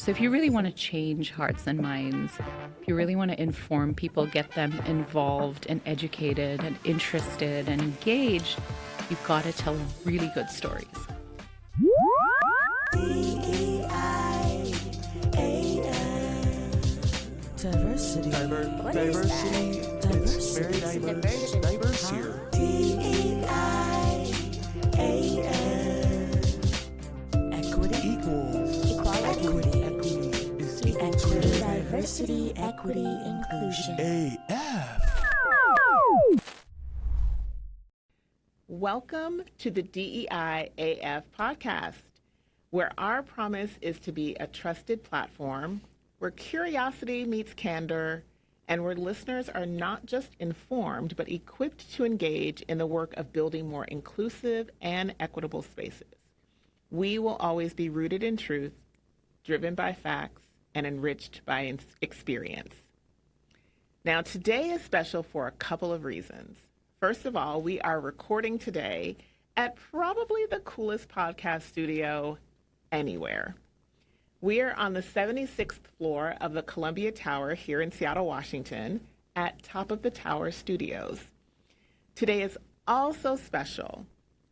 So if you really want to change hearts and minds, if you really want to inform people, get them involved and educated and interested and engaged, you've got to tell really good stories. D.E.I. Diversity. Diversity. Diversity. Very diverse here. D.E.I. Equity. Equals. Equity. Is equal to Diversity, equity, inclusion. AF. Welcome to the DEI AF podcast, where our promise is to be a trusted platform, where curiosity meets candor, and where listeners are not just informed, but equipped to engage in the work of building more inclusive and equitable spaces. We will always be rooted in truth, driven by facts, and enriched by experience. Now, today is special for a couple of reasons. First of all, we are recording today at probably the coolest podcast studio anywhere. We are on the 76th floor of the Columbia Tower here in Seattle, Washington, at Top of the Tower Studios. Today is also special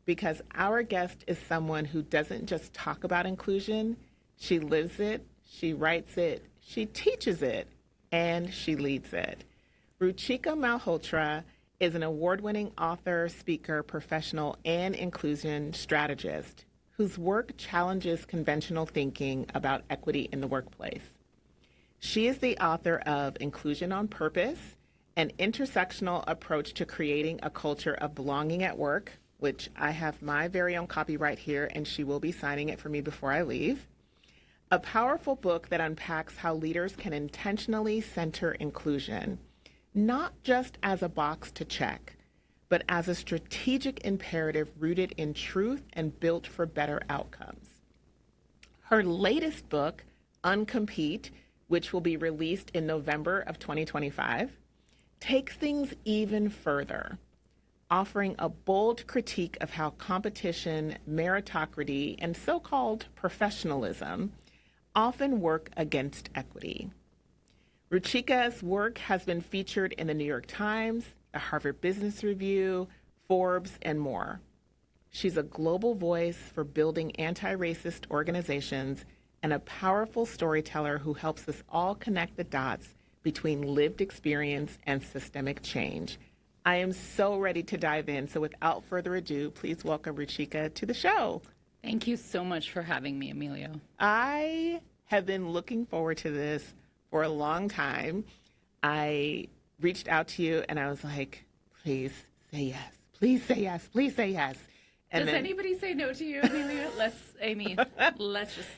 because our guest is someone who doesn't just talk about inclusion, she lives it, she writes it, she teaches it, and she leads it. Ruchika Malhotra is an award-winning author, speaker, professional, and inclusion strategist whose work challenges conventional thinking about equity in the workplace. She is the author of Inclusion on Purpose, an intersectional approach to creating a culture of belonging at work, which I have my very own copy right here, and she will be signing it for me before I leave. A powerful book that unpacks how leaders can intentionally center inclusion, not just as a box to check, but as a strategic imperative rooted in truth and built for better outcomes. Her latest book, NonCompete, which will be released in November of 2025, takes things even further, offering a bold critique of how competition, meritocracy, and so-called professionalism often work against equity. Ruchika's work has been featured in the New York Times, the Harvard Business Review, Forbes, and more. She's a global voice for building anti-racist organizations and a powerful storyteller who helps us all connect the dots between lived experience and systemic change. I am so ready to dive in, so without further ado, please welcome Ruchika to the show. Thank you so much for having me, Emilio. I have been looking forward to this for a long time. I reached out to you and I was like, please say yes, please say yes, please say yes. And Does anybody say no to you, Emilio? Let's just.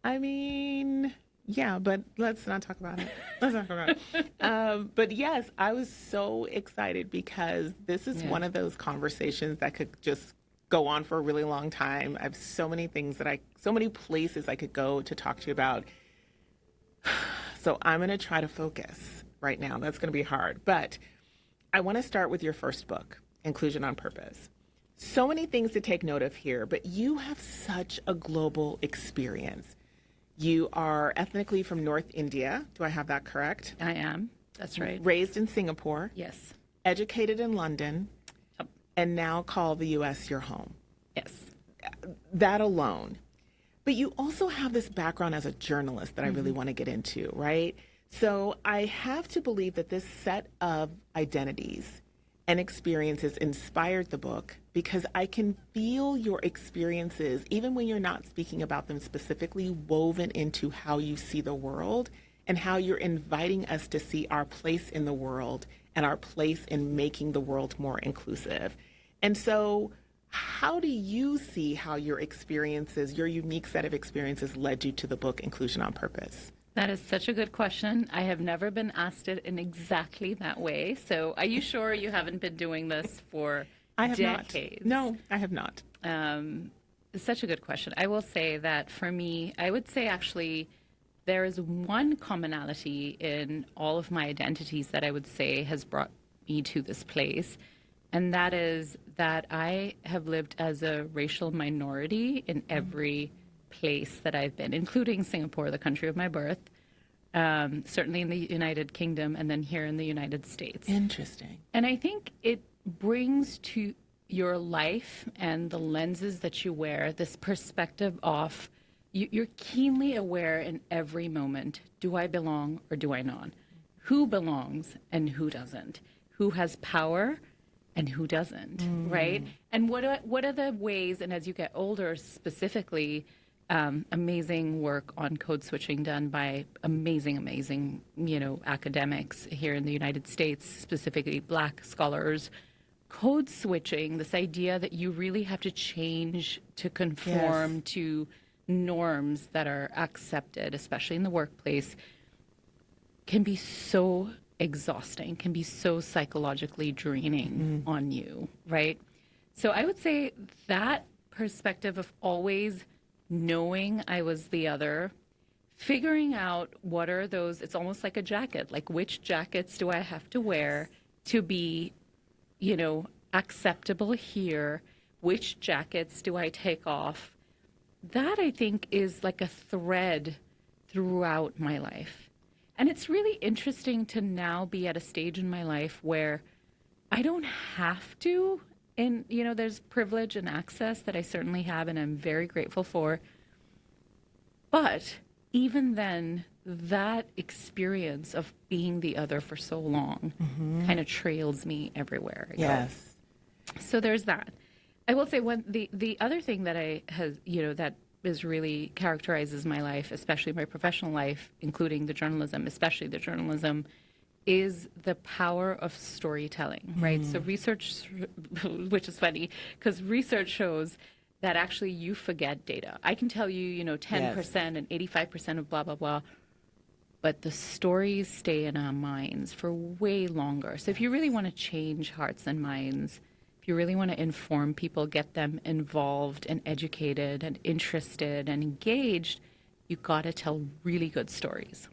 I mean, yeah, but let's not talk about it. Let's not talk about it. But yes, I was so excited because this is one of those conversations that could just go on for a really long time. I have so many things so many places I could go to talk to you about. So I'm going to try to focus right now. That's going to be hard. But I want to start with your first book, Inclusion on Purpose. So many things to take note of here, but you have such a global experience. You are ethnically from North India. Do I have that correct? I am. That's right. Raised in Singapore. Yes. Educated in London. Yep. And now call the U.S. your home. Yes. That alone. But you also have this background as a journalist that I really want to get into, right? So I have to believe that this set of identities and experiences inspired the book because I can feel your experiences, even when you're not speaking about them specifically, woven into how you see the world and how you're inviting us to see our place in the world and our place in making the world more inclusive. And so how do you see how your experiences, your unique set of experiences led you to the book Inclusion on Purpose? That is such a good question. I have never been asked it in exactly that way. So are you sure you haven't been doing this for decades? No, I have not. It's such a good question. I will say that for me, I would say actually there is one commonality in all of my identities that I would say has brought me to this place. And that is that I have lived as a racial minority in every place that I've been, including Singapore, the country of my birth, certainly in the United Kingdom, and then here in the United States. Interesting. And I think it brings to your life and the lenses that you wear this perspective of you're keenly aware in every moment, do I belong or do I not? Who belongs and who doesn't? Who has power and who doesn't, right? And what are the ways, and as you get older specifically, amazing work on code switching done by amazing, academics here in the United States, specifically Black scholars. Code switching, this idea that you really have to change to conform to norms that are accepted, especially in the workplace, can be so exhausting, can be so psychologically draining on you, right? So I would say that perspective of always knowing I was the other, figuring out what are those, it's almost like a jacket, like which jackets do I have to wear to be acceptable here? Which jackets do I take off? That, I think, is like a thread throughout my life. And it's really interesting to now be at a stage in my life where I don't have to, and, there's privilege and access that I certainly have, and I'm very grateful for. But even then, that experience of being the other for so long kind of trails me everywhere I go. Yes. So there's that. I will say the other thing that that is really characterizes my life, especially my professional life, including the journalism, especially the journalism, is the power of storytelling, right? So research, which is funny, because research shows that actually you forget data. I can tell you, 10% and 85% of blah, blah, blah, but the stories stay in our minds for way longer. So if you really want to change hearts and minds, if you really want to inform people, get them involved and educated and interested and engaged, you got to tell really good stories.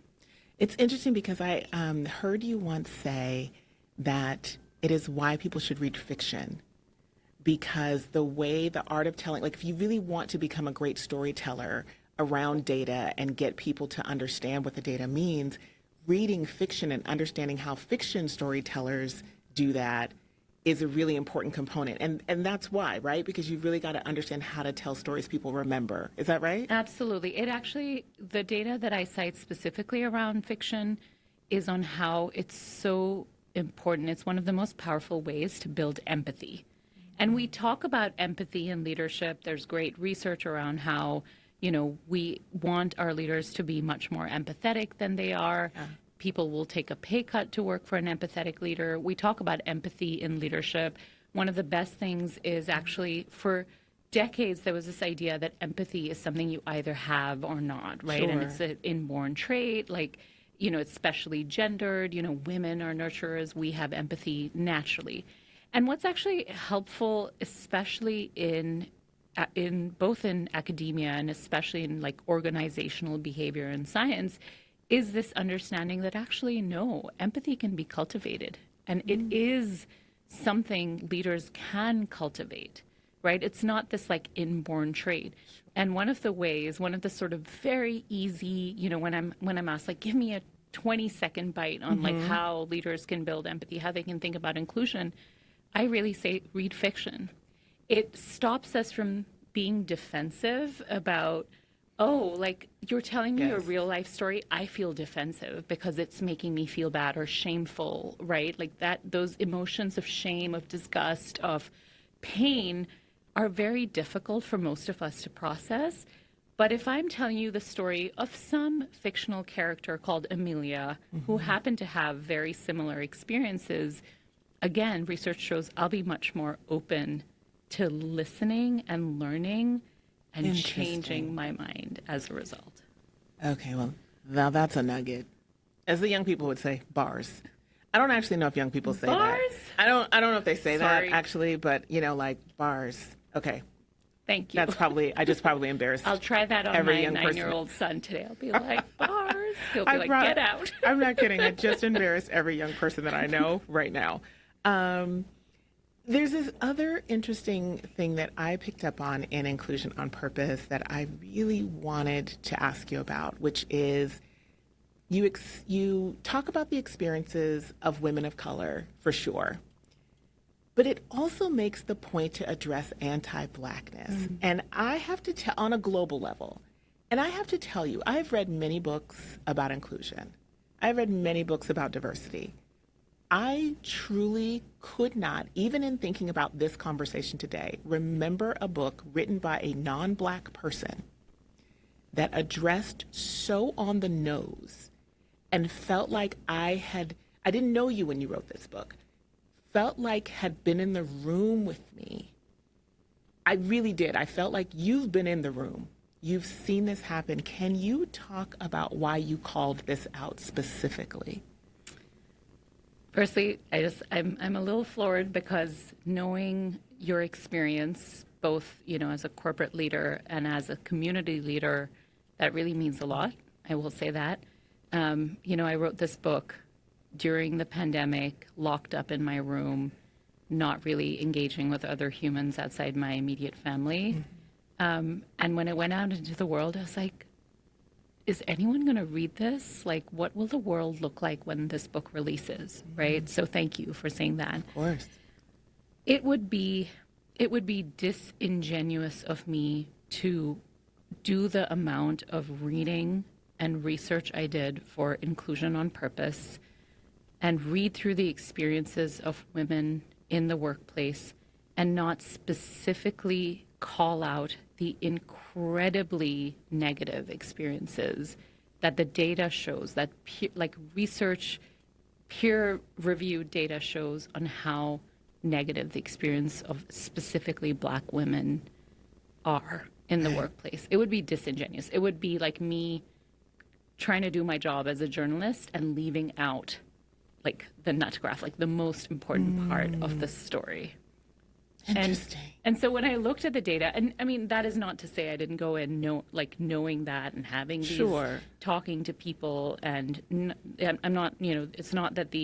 It's interesting because I heard you once say that it is why people should read fiction, because the way the art of telling, like if you really want to become a great storyteller around data and get people to understand what the data means, reading fiction and understanding how fiction storytellers do that is a really important component. And that's why, right? Because you've really got to understand how to tell stories people remember. Is that right? Absolutely. It actually, the data that I cite specifically around fiction is on how it's so important. It's one of the most powerful ways to build empathy. And we talk about empathy in leadership. There's great research around how, we want our leaders to be much more empathetic than they are. Yeah. People will take a pay cut to work for an empathetic leader. We talk about empathy in leadership. One of the best things is actually, for decades, there was this idea that empathy is something you either have or not, right? Sure. And it's an inborn trait, like, it's specially gendered. Women are nurturers. We have empathy naturally. And what's actually helpful, especially in both in academia and especially in like organizational behavior and science, is this understanding that actually, no, empathy can be cultivated. And it is something leaders can cultivate, right? It's not this like inborn trait. And one of the sort of very easy, when I'm asked, like, give me a 20-second bite on like how leaders can build empathy, how they can think about inclusion, I really say read fiction. It stops us from being defensive about, oh, like you're telling me a real life story, I feel defensive because it's making me feel bad or shameful, right? Like that, those emotions of shame, of disgust, of pain are very difficult for most of us to process. But if I'm telling you the story of some fictional character called Amelia, who happened to have very similar experiences, again, research shows I'll be much more open to listening and learning and changing my mind as a result. Okay, well, now that's a nugget. As the young people would say, bars. I don't actually know if young people say Bars? that. I don't know if they say Sorry. that actually, but like bars. Okay. Thank you. That's I just probably embarrassed. I'll try that on every my young person. 9-year-old son today. I'll be like, bars. He'll be get out. I'm not kidding. I just embarrassed every young person that I know right now. There's this other interesting thing that I picked up on in Inclusion on Purpose that I really wanted to ask you about, which is you talk about the experiences of women of color, for sure, but it also makes the point to address anti-blackness. And I have to tell, on a global level, and I have to tell you, I've read many books about inclusion. I've read many books about diversity. I truly could not, even in thinking about this conversation today, remember a book written by a non-Black person that addressed so on the nose and felt like I didn't know you when you wrote this book, felt like had been in the room with me. I really did. I felt like you've been in the room. You've seen this happen. Can you talk about why you called this out specifically? Firstly, I'm a little floored because knowing your experience, both, as a corporate leader and as a community leader, that really means a lot. I will say that. I wrote this book during the pandemic, locked up in my room, not really engaging with other humans outside my immediate family. And when it went out into the world, I was like, is anyone going to read this? Like, what will the world look like when this book releases, right? So thank you for saying that. Of course. It would be disingenuous of me to do the amount of reading and research I did for Inclusion on Purpose and read through the experiences of women in the workplace and not specifically call out the incredibly negative experiences that the data shows, that peer-reviewed data shows on how negative the experience of specifically Black women are in the workplace. It would be disingenuous. It would be like me trying to do my job as a journalist and leaving out like the nut graph, like the most important part of the story. Interesting. And so when I looked at the data, and I mean, that is not to say I didn't go in knowing that and having these, talking to people, and I'm not, it's not that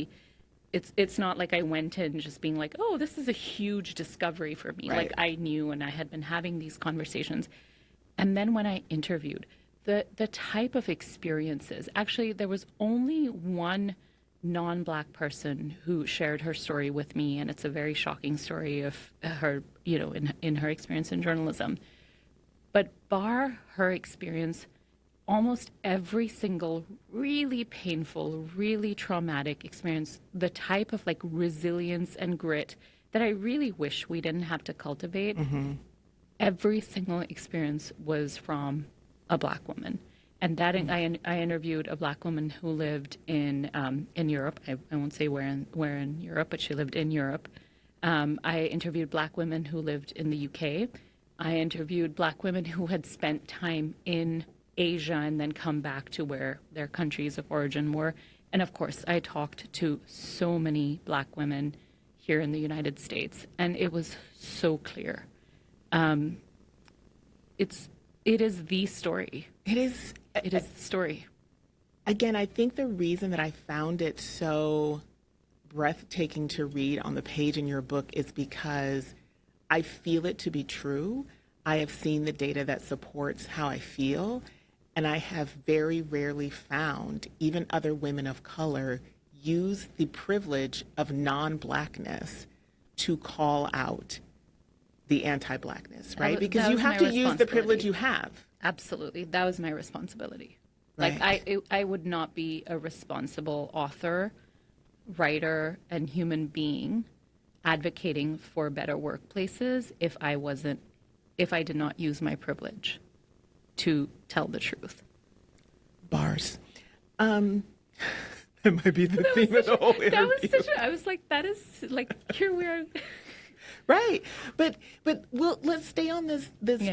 it's not like I went in just being like, oh, this is a huge discovery for me. Right. Like I knew, and I had been having these conversations. And then when I interviewed, the type of experiences, actually there was only one non-Black person who shared her story with me, and it's a very shocking story of her, in her experience in journalism. But bar her experience, almost every single really painful, really traumatic experience, the type of like resilience and grit that I really wish we didn't have to cultivate, every single experience was from a Black woman. And that I interviewed a Black woman who lived in Europe. I won't say where in Europe, but she lived in Europe. I interviewed Black women who lived in the UK. I interviewed Black women who had spent time in Asia and then come back to where their countries of origin were. And of course, I talked to so many Black women here in the United States, and it was so clear. It is the story. It is the story. Again, I think the reason that I found it so breathtaking to read on the page in your book is because I feel it to be true. I have seen the data that supports how I feel, and I have very rarely found even other women of color use the privilege of non-Blackness to call out the anti-Blackness, right? Because you have to use the privilege you have. Absolutely. That was my responsibility. Right. Like I would not be a responsible author, writer, and human being advocating for better workplaces if I did not use my privilege to tell the truth. Bars. That might be the theme of the whole interview. I was like, that is like, here we are. Right. But let's stay on this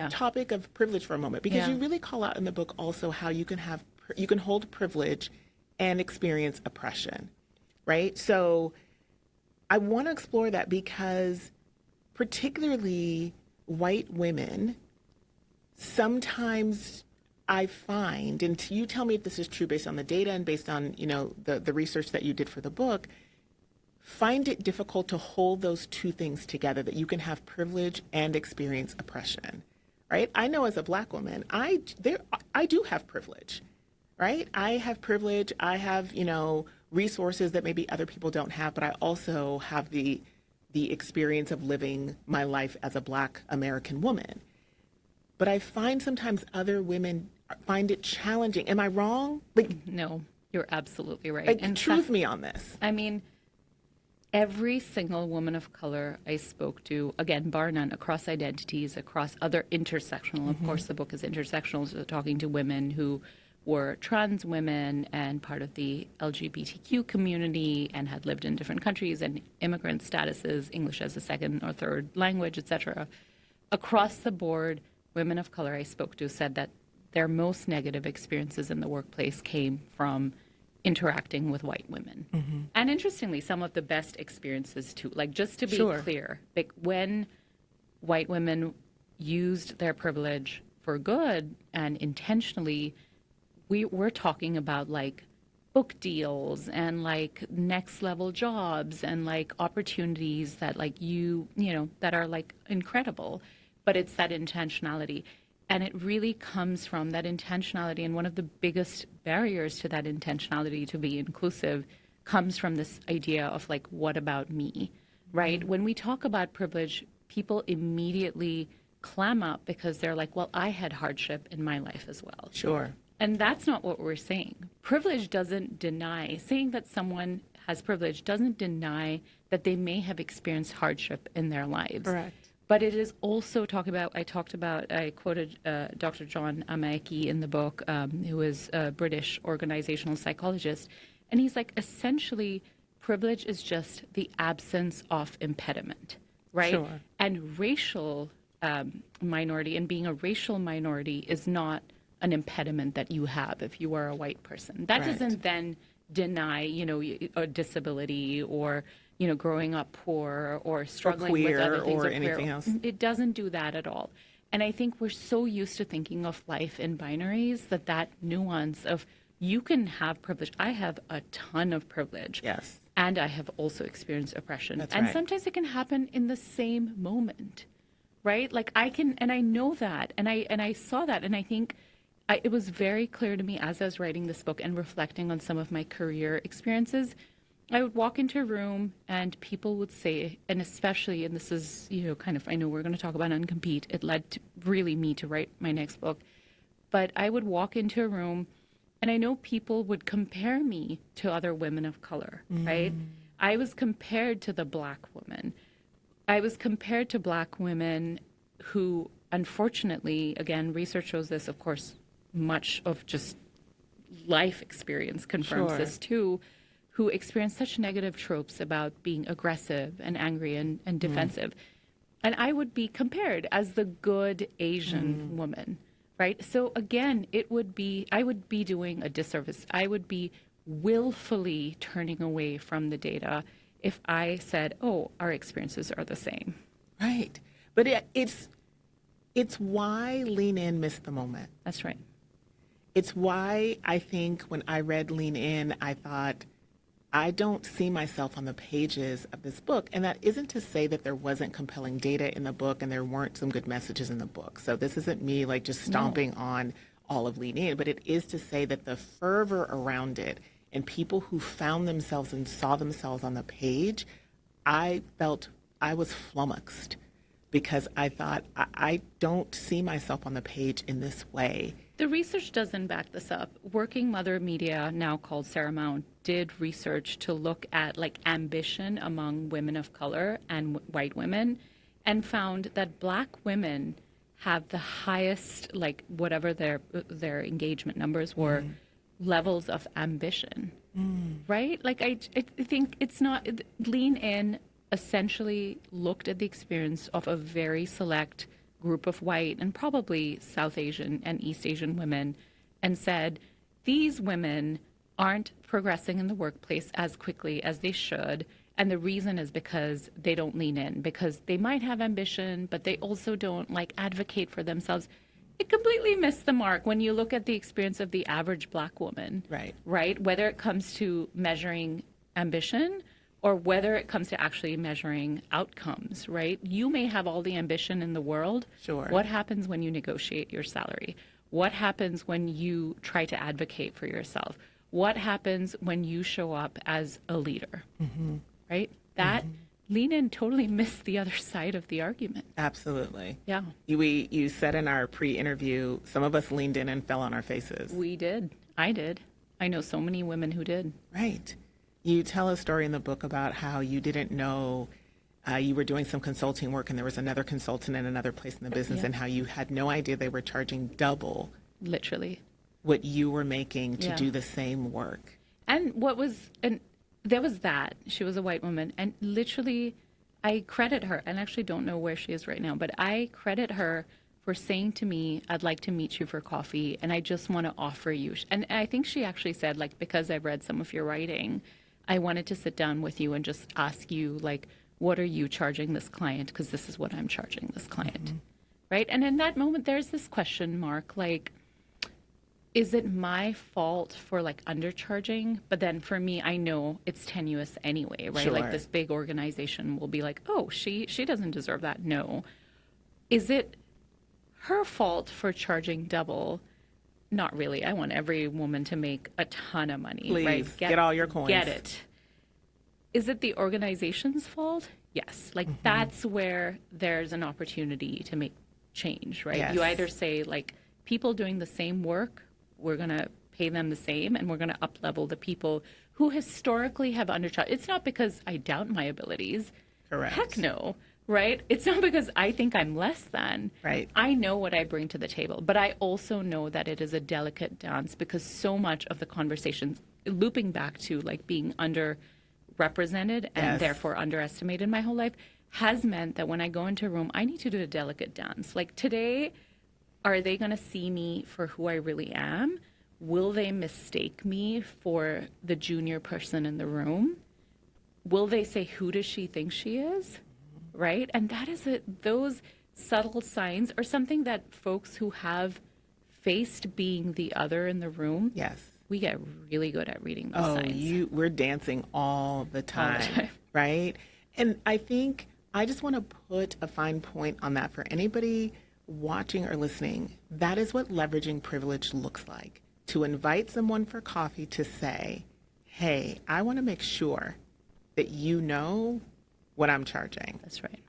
topic of privilege for a moment, because you really call out in the book also how you can hold privilege and experience oppression, right? So I want to explore that because particularly white women, sometimes I find, and you tell me if this is true based on the data and based on, the research that you did for the book, find it difficult to hold those two things together, that you can have privilege and experience oppression, right? I know as a Black woman, I do have privilege, right? I have privilege. I have, resources that maybe other people don't have, but I also have the experience of living my life as a Black American woman. But I find sometimes other women find it challenging. Am I wrong? No, you're absolutely right. And truth me on this. I mean, every single woman of color I spoke to, again, bar none, across identities, across other intersectional, of course, the book is intersectional, so talking to women who were trans women and part of the LGBTQ community and had lived in different countries and immigrant statuses, English as a second or third language, etc. Across the board, women of color I spoke to said that their most negative experiences in the workplace came from interacting with white women. And interestingly, some of the best experiences too. Like, just to be clear, like when white women used their privilege for good and intentionally, we're talking about like book deals and like next level jobs and like opportunities that like that are like incredible, but it's that intentionality. And it really comes from that intentionality. And one of the biggest barriers to that intentionality to be inclusive comes from this idea of like, what about me, right? When we talk about privilege, people immediately clam up because they're like, well, I had hardship in my life as well. Sure. And that's not what we're saying. Privilege doesn't deny, saying that someone has privilege doesn't deny that they may have experienced hardship in their lives. Correct. But it is also I quoted Dr. John Amaeki in the book, who is a British organizational psychologist. And he's like, essentially, privilege is just the absence of impediment, right? Sure. And racial minority and being a racial minority is not an impediment that you have if you are a white person. That doesn't then deny, a disability or, growing up poor or struggling queer with other things or queer. anything else. It doesn't do that at all. And I think we're so used to thinking of life in binaries that nuance of you can have privilege. I have a ton of privilege. Yes. And I have also experienced oppression. That's and right. sometimes it can happen in the same moment, right? Like I know that, and I saw that, and I think it was very clear to me as I was writing this book and reflecting on some of my career experiences. I would walk into a room and people would say, and especially, and this is, I know we're going to talk about NonCompete. It led to really me to write my next book. But I would walk into a room and I know people would compare me to other women of color, right? I was compared to the Black woman. I was compared to Black women who, unfortunately, again, research shows this, of course, much of just life experience confirms this too, who experience such negative tropes about being aggressive and angry and defensive. And I would be compared as the good Asian woman, right? So again, I would be doing a disservice. I would be willfully turning away from the data if I said, oh, our experiences are the same. Right. But it's why Lean In missed the moment. That's right. It's why I think when I read Lean In, I thought, I don't see myself on the pages of this book. And that isn't to say that there wasn't compelling data in the book and there weren't some good messages in the book. So this isn't me like just stomping on all of Lean In, but it is to say that the fervor around it and people who found themselves and saw themselves on the page, I felt I was flummoxed because I thought, I don't see myself on the page in this way. The research doesn't back this up. Working Mother Media, now called Sarah Mount, did research to look at like ambition among women of color and white women and found that Black women have the highest, like whatever their engagement numbers were, levels of ambition, right? Like I think it's not, Lean In essentially looked at the experience of a very select group of white and probably South Asian and East Asian women and said, these women aren't progressing in the workplace as quickly as they should. And the reason is because they don't lean in, because they might have ambition, but they also don't like advocate for themselves. It completely missed the mark when you look at the experience of the average Black woman. Right. Right? Whether it comes to measuring ambition or whether it comes to actually measuring outcomes, right? You may have all the ambition in the world. Sure. What happens when you negotiate your salary? What happens when you try to advocate for yourself? What happens when you show up as a leader, right? That lean in totally missed the other side of the argument. Absolutely. Yeah, You said in our pre-interview, some of us leaned in and fell on our faces. we did. I did. I know so many women who did. Right. You tell a story in the book about how you didn't know you were doing some consulting work and there was another consultant in another place in the business Yeah. and how you had no idea they were charging double Literally. what you were making to Yeah. do the same work. And there was that. She was a white woman. And literally, I credit her. And I actually don't know where she is right now, but I credit her for saying to me, I'd like to meet you for coffee. And I just want to offer you. And I think she actually said, like, because I've read some of your writing, I wanted to sit down with you and just ask you, like, what are you charging this client? Because this is what I'm charging this client. Right. And in that moment, there's this question mark, like, is it my fault for like undercharging? But then for me, I know it's tenuous anyway, right? Sure. Like this big organization will be like, oh, she doesn't deserve that. No. Is it her fault for charging double? Not really. I want every woman to make a ton of money. Please, right? get all your coins. Get it. Is it the organization's fault? Yes. Like that's where there's an opportunity to make change, right? Yes. You either say like people doing the same work, we're going to pay them the same and we're going to up level the people who historically have undercharged. It's not because I doubt my abilities. Correct. Heck no, right? It's not because I think I'm less than. Right. I know what I bring to the table, but I also know that it is a delicate dance because so much of the conversations, looping back to like being underrepresented and Yes. therefore underestimated my whole life, has meant that when I go into a room, I need to do a delicate dance. Like today, are they going to see me for who I really am? Will they mistake me for the junior person in the room? Will they say, who does she think she is? Right? And that is it. Those subtle signs are something that folks who have faced being the other in the room, Yes. we get really good at reading those Oh, signs. we're dancing all the time, time. right? And I think I just want to put a fine point on that for anybody watching or listening. That is what leveraging privilege looks like. To invite someone for coffee to say, hey, I want to make sure that you know what I'm charging. That's right.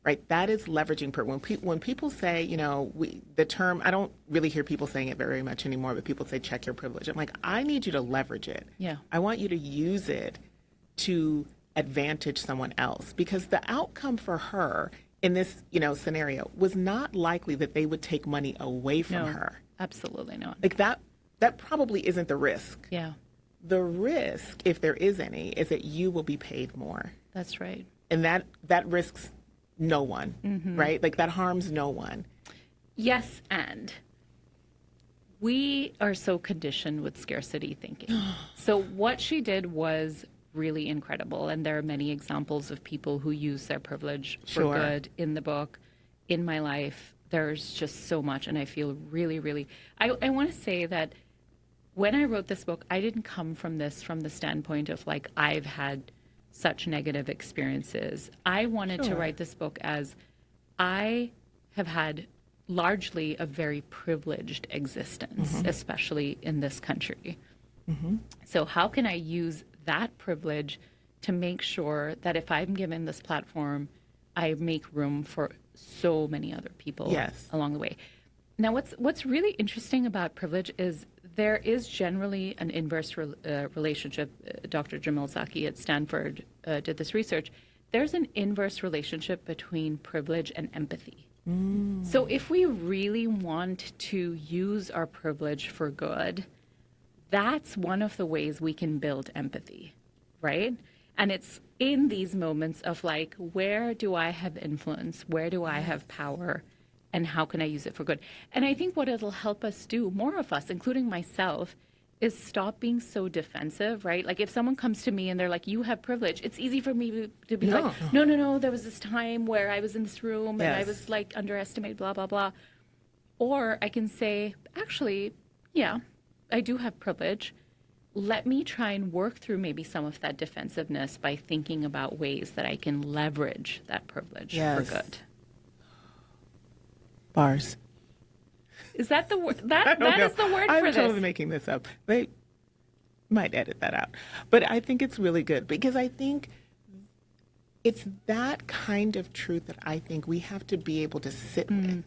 Right, that is leveraging. When people say, you know, the term, I don't really hear people saying it very much anymore, but people say check your privilege. I'm like, I need you to leverage it. Yeah. I want you to use it to advantage someone else, because the outcome for her in this, you know, scenario was not likely that they would take money away from No, her. absolutely not. Like that probably isn't the risk. Yeah, The risk, if there is any, is that you will be paid more. that's right. And that risks no one, right? Like that harms no one. Yes, and we are so conditioned with scarcity thinking. So what she did was really incredible, and there are many examples of people who use their privilege for Sure. good in the book, in my life. There's just so much, and I feel really, really. I want to say that when I wrote this book, I didn't come from this from the standpoint of like I've had such negative experiences. I wanted to Sure. write this book as I have had largely a very privileged existence, especially in this country. So how can I use that privilege to make sure that if I'm given this platform, I make room for so many other people Yes. along the way? Now, what's really interesting about privilege is there is generally an inverse relationship. Dr. Jamil Zaki at Stanford did this research. There's an inverse relationship between privilege and empathy. So if we really want to use our privilege for good, that's one of the ways we can build empathy, right? And it's in these moments of like, where do I have influence? Where do I have power? And how can I use it for good? And I think what it'll help us do, more of us, including myself, is stop being so defensive, right? Like if someone comes to me and they're like, you have privilege, it's easy for me to be like, no, there was this time where I was in this room and I Yes. was like underestimated, blah, blah, blah. Or I can say, actually, yeah, I do have privilege. let me try and work through maybe some of that defensiveness by thinking about ways that I can leverage that privilege Yes. for good. Bars. Is that the word? I That don't know. is the word I'm for totally this. making this up. They might edit that out. But I think it's really good because I think it's that kind of truth that I think we have to be able to sit with,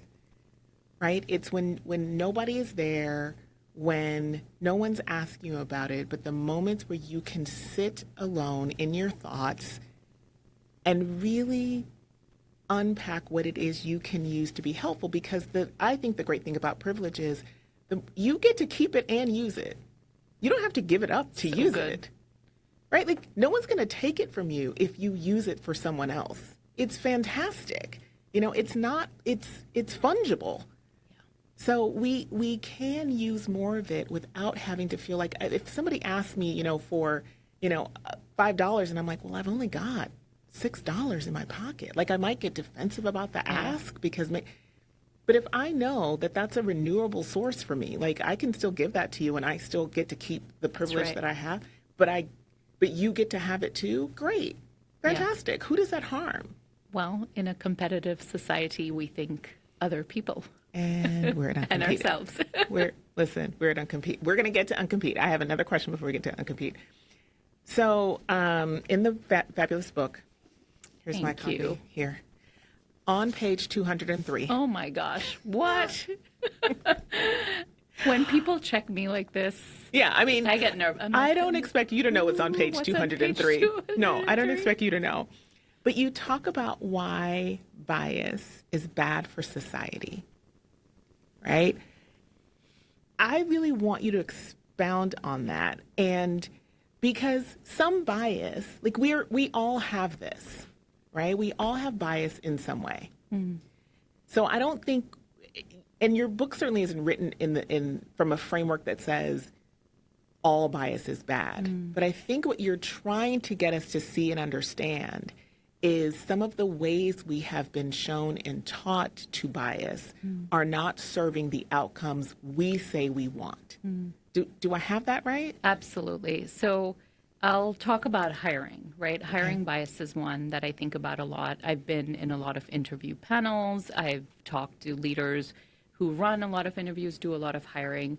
right? It's when nobody is there, when no one's asking you about it, but the moments where you can sit alone in your thoughts and really unpack what it is you can use to be helpful. Because I think the great thing about privilege is you get to keep it and use it. You don't have to give it up to use it. Right? Like, no one's going to take it from you if you use it for someone else. It's fantastic. It's not, it's fungible. So we can use more of it without having to feel like, if somebody asks me, for, $5 and I'm like, well, I've only got $6 in my pocket. Like, I might get defensive about the ask because, but if I know that that's a renewable source for me, like, I can still give that to you and I still get to keep the privilege that I have, but you get to have it too. Great. Fantastic. Who does that harm? Well, in a competitive society, we think other people And we're at Uncompete. and ourselves. We're at Uncompete. We're going to get to Uncompete. I have another question before we get to Uncompete. So in the fabulous book, here's my Thank copy you. here. On page 203. Oh my gosh. What? When people check me like this, Yeah, I mean, I get nervous. I'm I like, don't expect you to know what's on page what's on page 203. No, I don't 203? expect you to know. But you talk about why bias is bad for society, right? I really want you to expound on that. And because some bias, like we all have this, right? We all have bias in some way. So I don't think, and your book certainly isn't written from a framework that says all bias is bad. But I think what you're trying to get us to see and understand is some of the ways we have been shown and taught to bias are not serving the outcomes we say we want. Do I have that right? Absolutely. So I'll talk about hiring, right? Hiring bias is one that I think about a lot. I've been in a lot of interview panels. I've talked to leaders who run a lot of interviews, do a lot of hiring.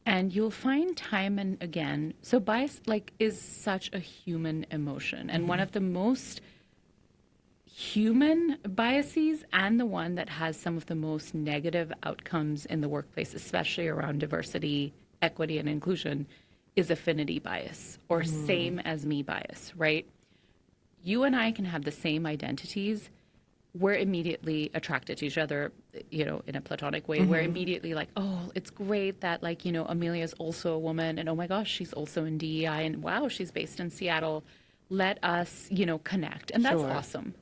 And you'll find time and again, so bias is such a human emotion. And one of the most human biases and the one that has some of the most negative outcomes in the workplace, especially around diversity, equity, and inclusion, is affinity bias or same as me bias, right? You and I can have the same identities. We're immediately attracted to each other, in a platonic way. We're immediately like, oh, it's great that Amelia's also a woman and oh my gosh, she's also in DEI and wow, she's based in Seattle. Let us, connect. And that's awesome.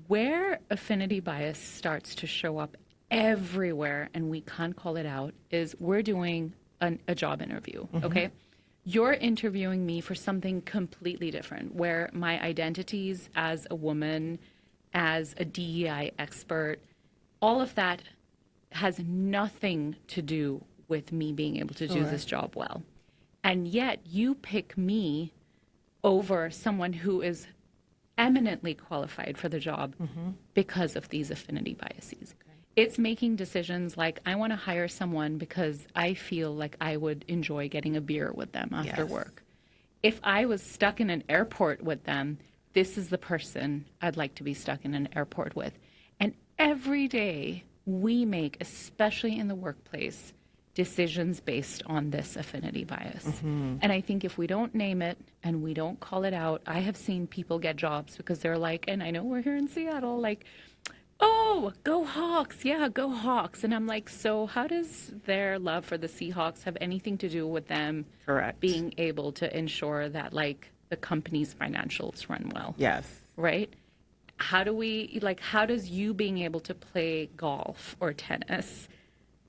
Where affinity bias starts to show up everywhere and we can't call it out is we're doing a job interview, okay? You're interviewing me for something completely different where my identities as a woman, as a DEI expert, all of that has nothing to do with me being able to do this job well. And yet you pick me over someone who is eminently qualified for the job because of these affinity biases. It's making decisions like I want to hire someone because I feel like I would enjoy getting a beer with them after work. If I was stuck in an airport with them, this is the person I'd like to be stuck in an airport with. And every day we make, especially in the workplace, decisions based on this affinity bias. And I think if we don't name it and we don't call it out, I have seen people get jobs because they're like, and I know we're here in Seattle, like, oh, go Hawks. Yeah, go Hawks. And I'm like, so how does their love for the Seahawks have anything to do with them being able to ensure that the company's financials run well? Yes. Right? How does you being able to play golf or tennis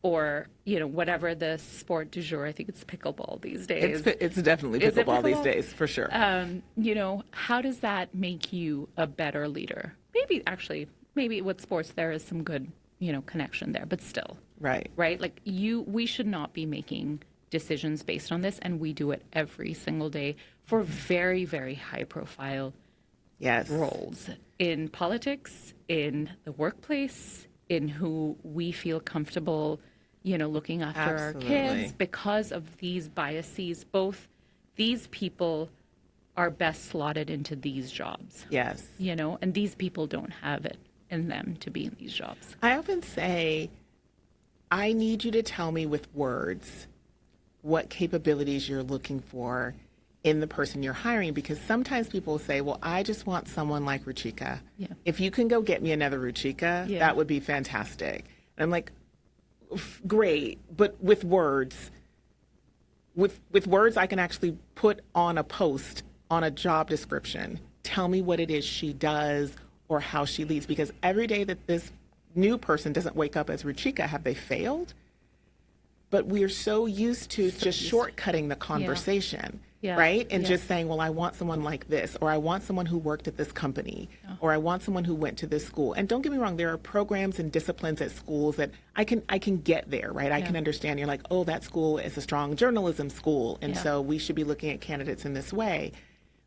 or, whatever the sport du jour, I think it's pickleball these days. It's definitely Is it pickleball these pickleball? days, for sure. How does that make you a better leader? Maybe with sports there is some good, connection there, but still. Right. Right? We should not be making decisions based on this, and we do it every single day for very, very high profile Yes. roles in politics, in the workplace, in who we feel comfortable, looking after our Absolutely. kids because of these biases. Both these people are best slotted into these jobs, Yes. and these people don't have it in them to be in these jobs. I often say, I need you to tell me with words what capabilities you're looking for in the person you're hiring, because sometimes people say, well, I just want someone like Ruchika. Yeah. If you can go get me another Ruchika, Yeah. that would be fantastic. And I'm like, great, but with words. With words, I can actually put on a post on a job description. Tell me what it is she does or how she leads, because every day that this new person doesn't wake up as Ruchika, have they failed? But we are so used to just shortcutting the conversation, Yeah. right? And Yeah. just saying, well, I want someone like this, or I want someone who worked at this company, or I want someone who went to this school. And don't get me wrong, there are programs and disciplines at schools that I can get there, right? I can understand. You're like, oh, that school is a strong journalism school, and Yeah. so we should be looking at candidates in this way.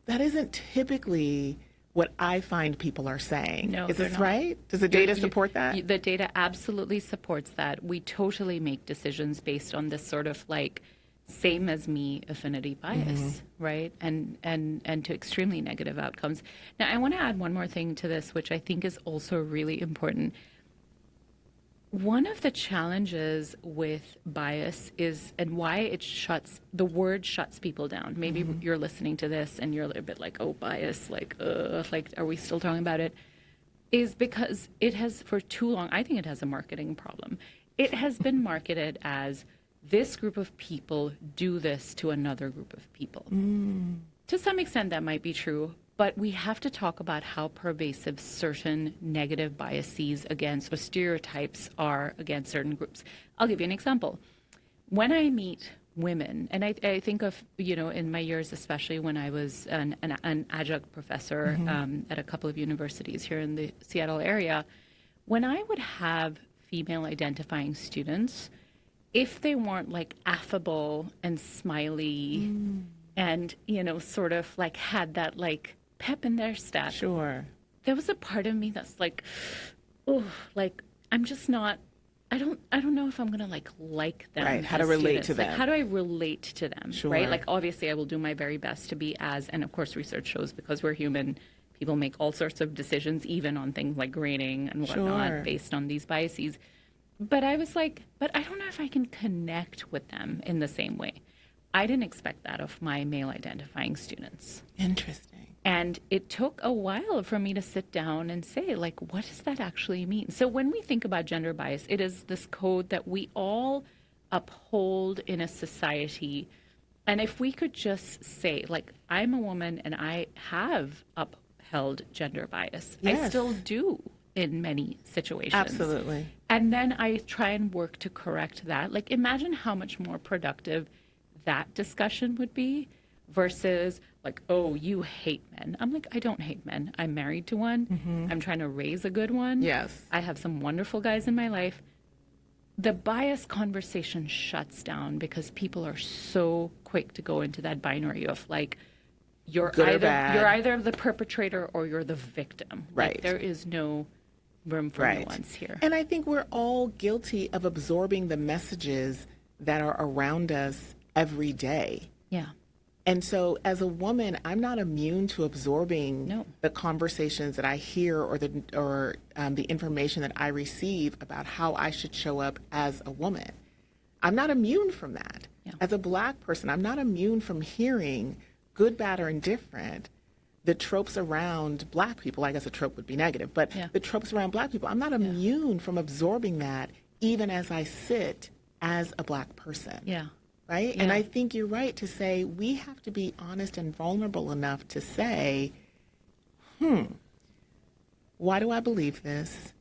That isn't typically what I find people are saying. No, Is they're this not. right? Does the data support that? The data absolutely supports that. We totally make decisions based on this sort of like same as me affinity bias, right? And to extremely negative outcomes. Now, I want to add one more thing to this, which I think is also really important. One of the challenges with bias is, and why the word shuts people down. Maybe you're listening to this and you're a little bit like, oh, bias, like, are we still talking about it? Is because it has, for too long, I think it has a marketing problem. It has been marketed as this group of people do this to another group of people. To some extent, that might be true, but we have to talk about how pervasive certain negative biases against or stereotypes are against certain groups. I'll give you an example. When I meet women, and I think of, in my years, especially when I was an adjunct professor at a couple of universities here in the Seattle area, when I would have female identifying students, if they weren't like affable and smiley and, sort of like had that like pep in their step, Sure. there was a part of me that's like, oh, like I'm just not. I don't know if I'm gonna like them. Right, how as to relate students. to Like, them. how do I relate to them? Sure. Right. Like obviously, I will do my very best to be as, and of course, research shows because we're human, people make all sorts of decisions, even on things like grading and whatnot, Sure. based on these biases. But I was like, but I don't know if I can connect with them in the same way. I didn't expect that of my male identifying students. Interesting. And it took a while for me to sit down and say, like, what does that actually mean? So when we think about gender bias, it is this code that we all uphold in a society. And if we could just say, like, I'm a woman and I have upheld gender bias. I Yes. still do in many situations. Absolutely. And then I try and work to correct that. Like, imagine how much more productive that discussion would be versus like, oh, you hate men. I'm like, I don't hate men. I'm married to one. I'm trying to raise a good one. Yes. I have some wonderful guys in my life. The bias conversation shuts down because people are so quick to go into that binary of like, you're Good or either bad. you're either the perpetrator or you're the victim. Right. Like, there is no room for nuance here. And I think we're all guilty of absorbing the messages that are around us every day. Yeah. And so as a woman, I'm not immune to absorbing No. the conversations that I hear or the information that I receive about how I should show up as a woman. I'm not immune from that. Yeah. As a Black person, I'm not immune from hearing, good, bad, or indifferent, the tropes around Black people. I guess a trope would be negative, but Yeah. the tropes around Black people, I'm not immune from absorbing that even as I sit as a Black person. Yeah. Right? And Yeah. I think you're right to say we have to be honest and vulnerable enough to say, why do I believe this?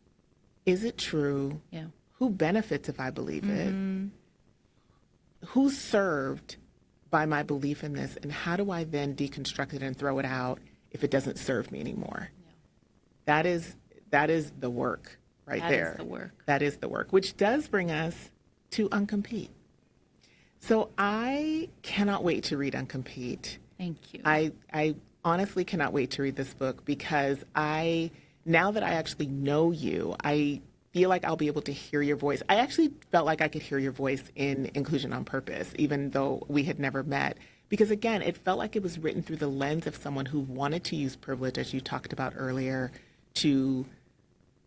Is it true? Yeah. Who benefits if I believe it? Who's served by my belief in this? And how do I then deconstruct it and throw it out if it doesn't serve me anymore? That is the work right That is there. the work. That is the work, which does bring us to NonCompete. So I cannot wait to read Uncompete. Thank you. I honestly cannot wait to read this book because now that I actually know you, I feel like I'll be able to hear your voice. I actually felt like I could hear your voice in Inclusion on Purpose, even though we had never met. Because again, it felt like it was written through the lens of someone who wanted to use privilege, as you talked about earlier, to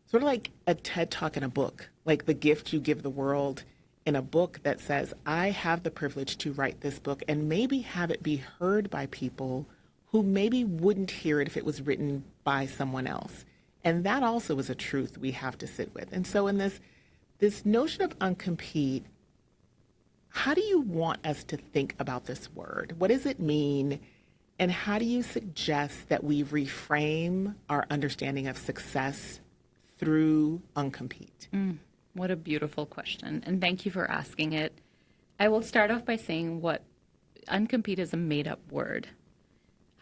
sort of like a TED Talk in a book, like the gift you give the world in a book that says, I have the privilege to write this book and maybe have it be heard by people who maybe wouldn't hear it if it was written by someone else. And that also is a truth we have to sit with. And so in this notion of uncompete, how do you want us to think about this word? What does it mean? And how do you suggest that we reframe our understanding of success through uncompete? What a beautiful question. And thank you for asking it. I will start off by saying what uncompete is a made up word.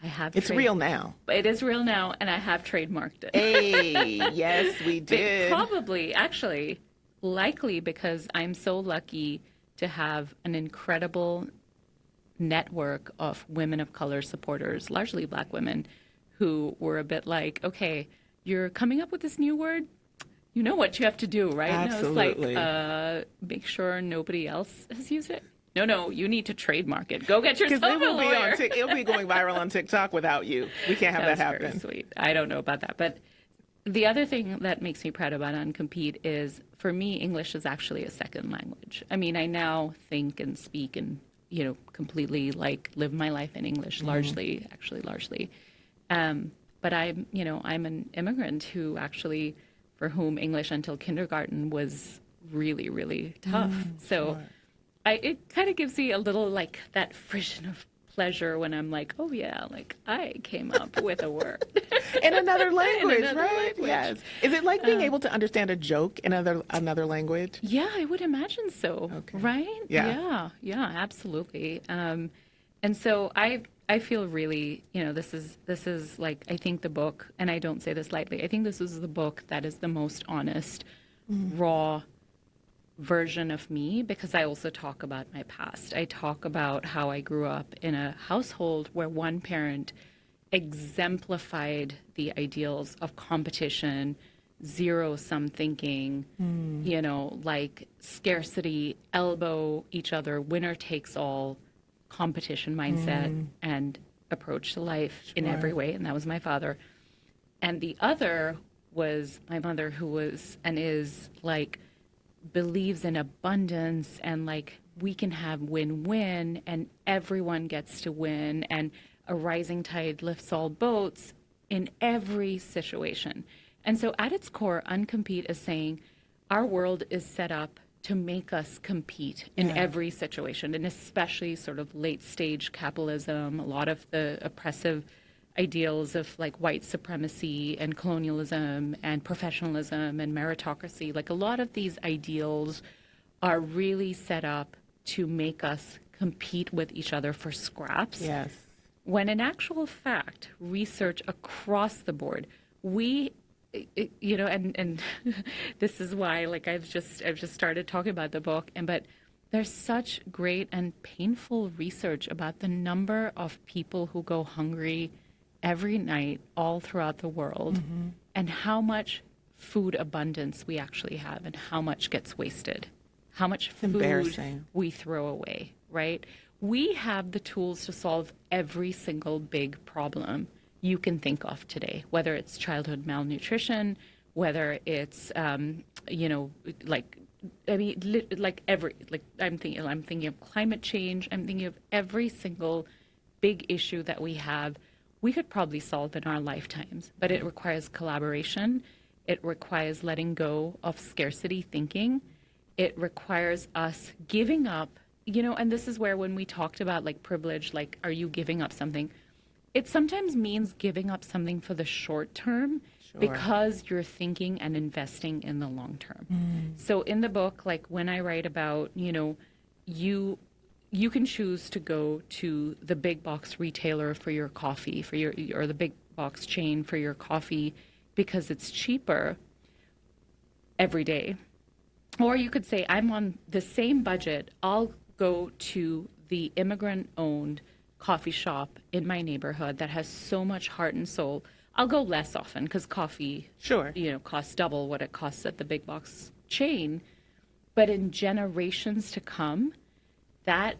It's real now. It is real now, and I have trademarked it. Hey, yes, we did. Probably, actually, likely because I'm so lucky to have an incredible network of women of color supporters, largely Black women, who were a bit like, okay, you're coming up with this new word. You know what you have to do, right? Absolutely. And I was like, make sure nobody else has used it. No, you need to trademark it. Go get yourself Because a lawyer. it'll be going viral on TikTok without you. We can't have that That's happen. very sweet. I don't know about that. But the other thing that makes me proud about Uncompete is, for me, English is actually a second language. I mean, I now think and speak and, completely live my life in English, largely. But I'm an immigrant who actually, for whom English until kindergarten was really, really tough. So it kind of gives me a little that frisson of pleasure when I'm like, oh yeah, I came up with a word. In another language, another right? language. Yes. Is it like being able to understand a joke in another language? Yeah, I would imagine so. Okay. Right? Yeah. Yeah, absolutely. And so I feel really, this is like, I think the book, and I don't say this lightly, I think this is the book that is the most honest, raw version of me, because I also talk about my past. I talk about how I grew up in a household where one parent exemplified the ideals of competition, zero-sum thinking, like scarcity, elbow each other, winner takes all, competition mindset and approach to life in every way. And that was my father. And the other was my mother, who was and is believes in abundance and we can have win-win and everyone gets to win and a rising tide lifts all boats in every situation. And so at its core, Uncompete is saying our world is set up to make us compete in every situation, and especially sort of late stage capitalism, a lot of the oppressive ideals of white supremacy and colonialism and professionalism and meritocracy. A lot of these ideals are really set up to make us compete with each other for scraps. Yes. When in actual fact, research across the board, and this is why I've just started talking about the book, but there's such great and painful research about the number of people who go hungry every night all throughout the world, and how much food abundance we actually have and how much gets wasted, how much food we throw away, right? We have the tools to solve every single big problem you can think of today, whether it's childhood malnutrition, whether it's, I'm thinking of climate change. I'm thinking of every single big issue that we have. We could probably solve in our lifetimes, but it requires collaboration. It requires letting go of scarcity thinking. It requires us giving up, and this is where when we talked about privilege, are you giving up something? It sometimes means giving up something for the short term because you're thinking and investing in the long term. So in the book, when I write about, you can choose to go to the big box retailer for your coffee, or the big box chain for your coffee because it's cheaper every day. Or you could say, I'm on the same budget. I'll go to the immigrant-owned coffee shop in my neighborhood that has so much heart and soul, I'll go less often because coffee, Sure. costs double what it costs at the big box chain. But in generations to come, that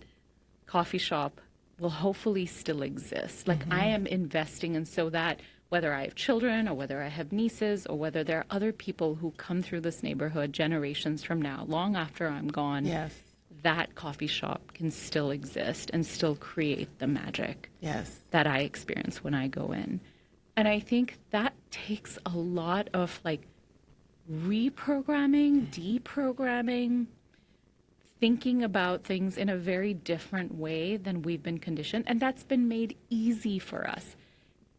coffee shop will hopefully still exist. Like I am investing in so that whether I have children or whether I have nieces or whether there are other people who come through this neighborhood generations from now, long after I'm gone, Yes. that coffee shop can still exist and still create the magic Yes. that I experience when I go in. And I think that takes a lot of like reprogramming, deprogramming, thinking about things in a very different way than we've been conditioned. And that's been made easy for us.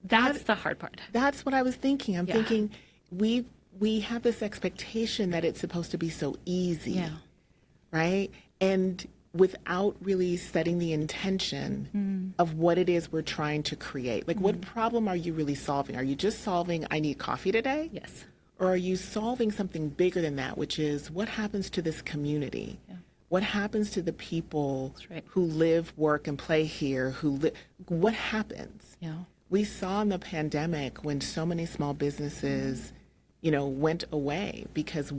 That's the hard part. That's what I was thinking. I'm Yeah. thinking we have this expectation that it's supposed to be so easy. Yeah. Right? And without really setting the intention of what it is we're trying to create. Like, what problem are you really solving? Are you just solving, I need coffee today? Yes. Or are you solving something bigger than that, which is what happens to this community? Yeah. What happens to the people That's right. who live, work, and play here? What happens? Yeah. We saw in the pandemic when so many small businesses, went away because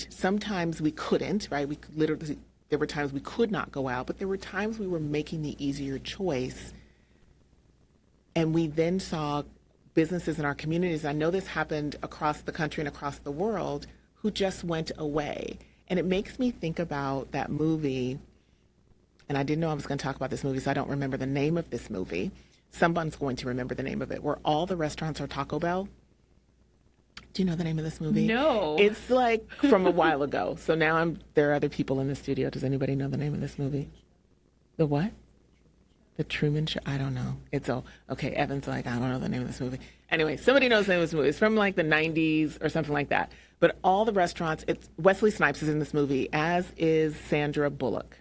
sometimes we couldn't, right? There were times we could not go out, but there were times we were making the easier choice. And we then saw businesses in our communities, I know this happened across the country and across the world, who just went away. And it makes me think about that movie, and I didn't know I was going to talk about this movie, so I don't remember the name of this movie. Someone's going to remember the name of it, where all the restaurants are Taco Bell. Do you know the name of this movie? No. It's like from a while ago. So now there are other people in the studio. Does anybody know the name of this movie? The what? The Truman Show? I don't know. Okay, Evan's like, I don't know the name of this movie. Anyway, somebody knows the name of this movie. It's from like the 90s or something like that. But all the restaurants, Wesley Snipes is in this movie, as is Sandra Bullock,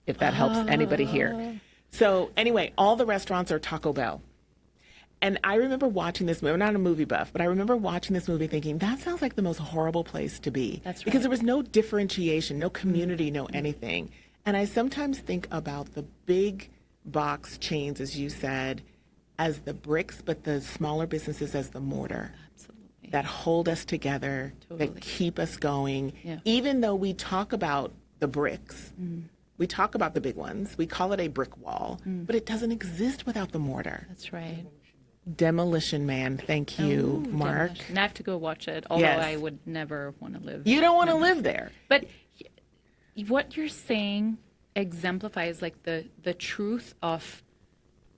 if that helps anybody here. So anyway, all the restaurants are Taco Bell. And I remember watching this movie. I'm not a movie buff, but I remember watching this movie thinking, that sounds like the most horrible place to be. That's right. Because there was no differentiation, no community, no anything. And I sometimes think about the big box chains, as you said, as the bricks, but the smaller businesses as the mortar. Absolutely. That hold us together, Totally. that keep us going. Yeah. Even though we talk about the bricks, we talk about the big ones, we call it a brick wall, but it doesn't exist without the mortar. That's right. Demolition Man, thank you, Mark. And I have to go watch it, although Yes. I would never want to live. You don't want to live there. But what you're saying exemplifies like the truth of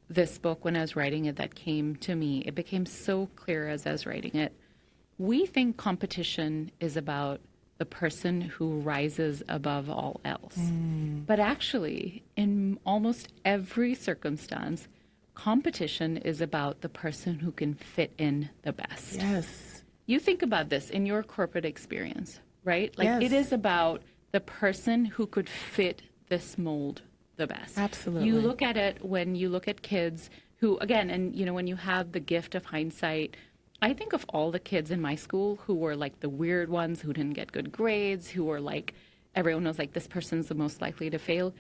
this book when I was writing it that came to me. It became so clear as I was writing it. We think competition is about the person who rises above all else. But actually, in almost every circumstance, competition is about the person who can fit in the best. Yes. You think about this in your corporate experience, right? Like it Yes. is about the person who could fit this mold the best. Absolutely. You look at it when you look at kids who, again, and when you have the gift of hindsight, I think of all the kids in my school who were like the weird ones who didn't get good grades, who were like, everyone was like, this person's the most likely to fail.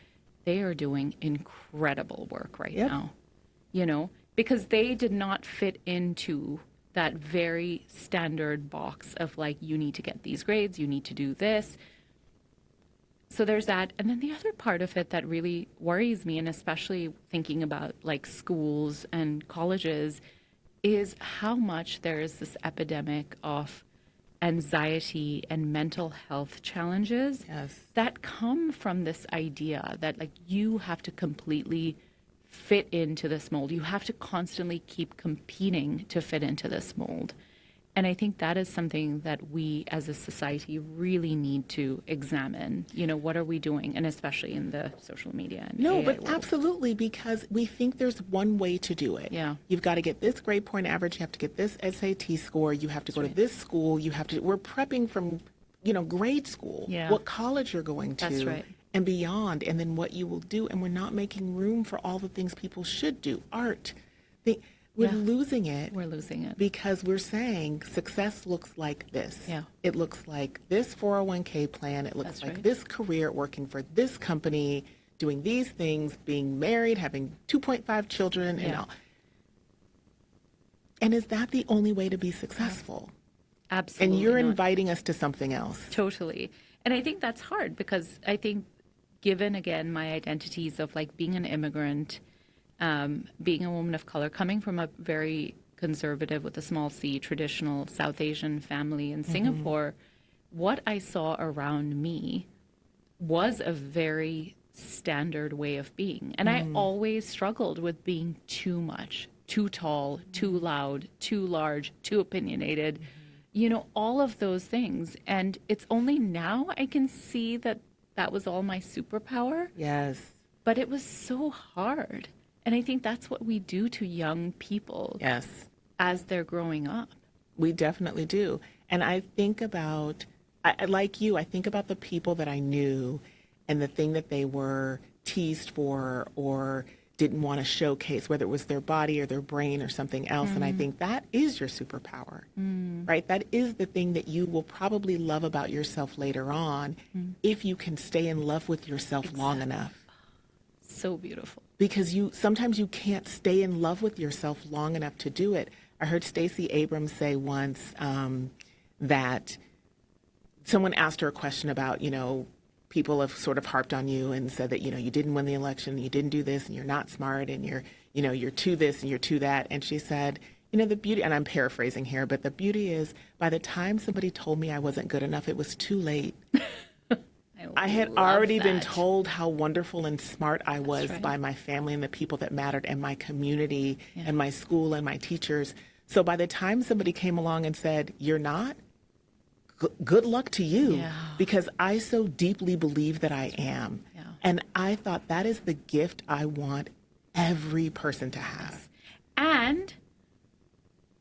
They are doing incredible work right Yep. now, because they did not fit into that very standard box of like, you need to get these grades, you need to do this. So there's that. And then the other part of it that really worries me, and especially thinking about like schools and colleges, is how much there is this epidemic of anxiety and mental health challenges Yes. that come from this idea that like you have to completely fit into this mold. You have to constantly keep competing to fit into this mold. And I think that is something that we as a society really need to examine. What are we doing? And especially in the social media and No, AI but world. absolutely, because we think there's one way to do it. Yeah. You've got to get this grade point average, you have to get this SAT score, you have to go to this school, we're prepping from, grade school, Yeah. what college you're going to. That's right. And beyond, and then what you will do. And we're not making room for all the things people should do. Art. We're Yeah. losing it. We're losing it. Because we're saying success looks like this. Yeah. It looks like this 401k plan. It looks That's like right. this career working for this company, doing these things, being married, having 2.5 children, and Yeah. all. And is that the only way to be successful? Absolutely. And you're not. inviting us to something else. Totally. And I think that's hard because I think, given again my identities of like being an immigrant, being a woman of color, coming from a very conservative with a small c traditional South Asian family in Singapore, what I saw around me was a very standard way of being. And I always struggled with being too much, too tall, too loud, too large, too opinionated, you know, all of those things. And it's only now I can see that that was all my superpower, Yes. but it was so hard. And I think that's what we do to young people Yes. as they're growing up. We definitely do. And I think about, like you, I think about the people that I knew and the thing that they were teased for or didn't want to showcase, whether it was their body or their brain or something else. And I think that is your superpower, right? That is the thing that you will probably love about yourself later on if you can stay in love with yourself long enough. So beautiful. Because sometimes you can't stay in love with yourself long enough to do it. I heard Stacey Abrams say once that someone asked her a question about, you know, people have sort of harped on you and said that, you know, you didn't win the election, you didn't do this, and you're not smart, and you're too this and you're too that. And she said, you know, the beauty, and I'm paraphrasing here, but the beauty is by the time somebody told me I wasn't good enough, it was too late. I had love already been that. told how wonderful and smart I was right. by my family and the people that mattered and my community and my school and my teachers. So by the time somebody came along and said, you're not, good luck to you, Yeah. because I so deeply believe that I am. Yeah. And I thought that is the gift I want every person to have. And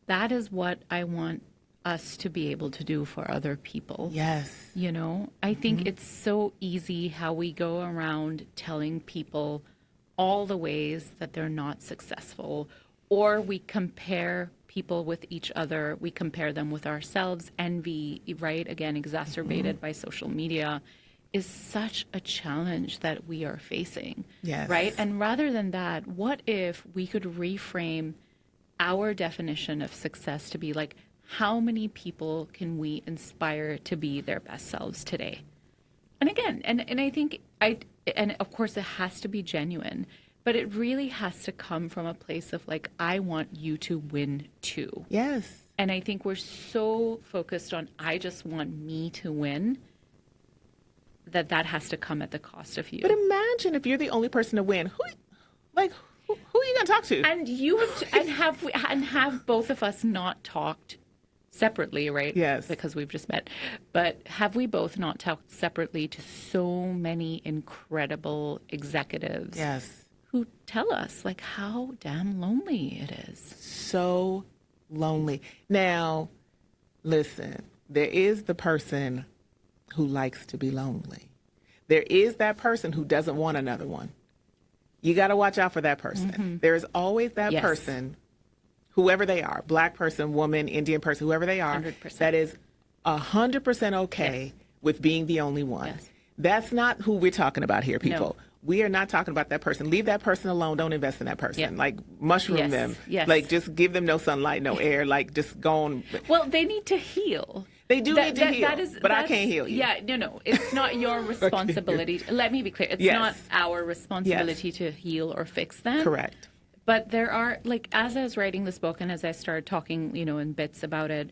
that is what I want us to be able to do for other people. Yes. You know, I think it's so easy how we go around telling people all the ways that they're not successful, or we compare people with each other. We compare them with ourselves. Envy, right? Again, exacerbated by social media, is such a challenge that we are facing. Yes. Right? And rather than that, what if we could reframe our definition of success to be like, how many people can we inspire to be their best selves today? And again, and I think and of course it has to be genuine, but it really has to come from a place of like, I want you to win too. Yes. And I think we're so focused on, I just want me to win, that has to come at the cost of you. But imagine if you're the only person to win. Who are you going to talk to? And you have to, and have both of us not talked separately, right? Yes. Because we've just met. But have we both not talked separately to so many incredible executives Yes. who tell us like how damn lonely it is? So lonely. Now, listen, there is the person who likes to be lonely. There is that person who doesn't want another one. You got to watch out for that person. There is always that Yes. person, whoever they are, Black person, woman, Indian person, whoever they are, 100%. that is 100% okay with being the only one. Yes. That's not who we're talking about here, people. No. We are not talking about that person. Leave that person alone. Don't invest in that person. Yeah. Like mushroom Yes. them. Yes. Like just give them no sunlight, no air. Like just go on. Well, they need to heal. They do need to heal, but I that's- can't heal you. Yeah, no. It's not your responsibility. Let me be clear. It's Yes. not our responsibility to heal or fix them. Correct. But there are, like, as I was writing this book and as I started talking, in bits about it,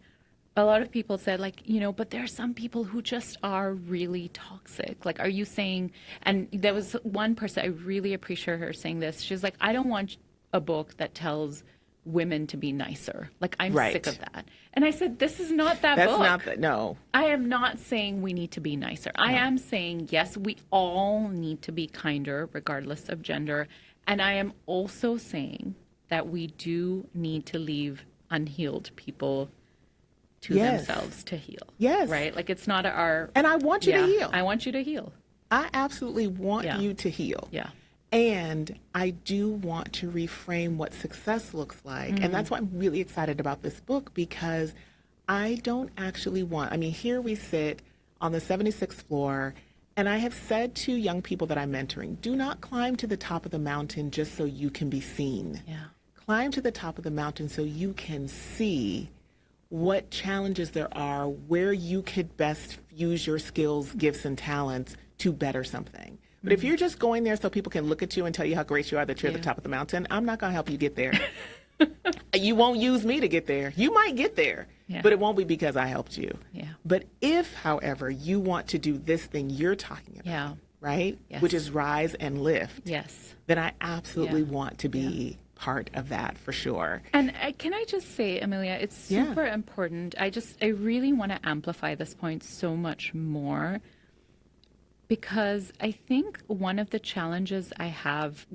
a lot of people said, like, but there are some people who just are really toxic. Like, are you saying, and there was one person, I really appreciate her saying this. She's like, I don't want a book that tells women to be nicer. Like, I'm Right. sick of that. And I said, this is not that That's book. not the, no. I am not saying we need to be nicer. I am saying, yes, we all need to be kinder, regardless of gender. And I am also saying that we do need to leave unhealed people to Yes. themselves to heal. Yes. Right? Like, it's not our... And I want you to heal. I want you to heal. I absolutely want Yeah. you to heal. Yeah. And I do want to reframe what success looks like. And that's why I'm really excited about this book, because I don't actually want, I mean, here we sit on the 76th floor, and I have said to young people that I'm mentoring, do not climb to the top of the mountain just so you can be seen. Yeah. Climb to the top of the mountain so you can see what challenges there are, where you could best fuse your skills, gifts, and talents to better something. But if you're just going there so people can look at you and tell you how great you are that you're at the top of the mountain, I'm not going to help you get there. You won't use me to get there. You might get there, but it won't be because I helped you. Yeah. But if, however, you want to do this thing you're talking about, right, Yes. which is rise and lift, Yes. then I absolutely want to be part of that for sure. And can I just say, Amelia, it's super important. I really want to amplify this point so much more, because I think one of the challenges I have,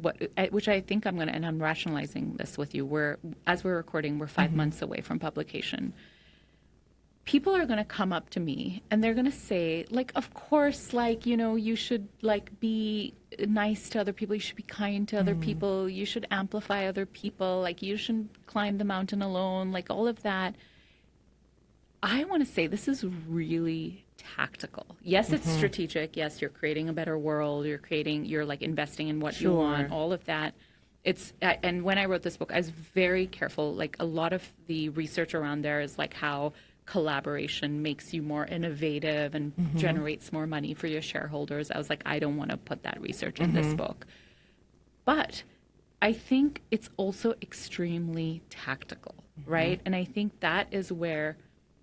which I think I'm going to, and I'm rationalizing this with you, as we're recording, we're 5 months away from publication. People are going to come up to me and they're going to say, like, of course, like, you know, you should like be nice to other people. You should be kind to other people. You should amplify other people. Like, you shouldn't climb the mountain alone, like all of that. I want to say this is really tactical. Yes, it's strategic. Yes, you're creating a better world. You're like investing in what you want, all of that. And when I wrote this book, I was very careful. Like, a lot of the research around there is like how collaboration makes you more innovative and generates more money for your shareholders. I was like, I don't want to put that research in this book. But I think it's also extremely tactical, right? And I think that is where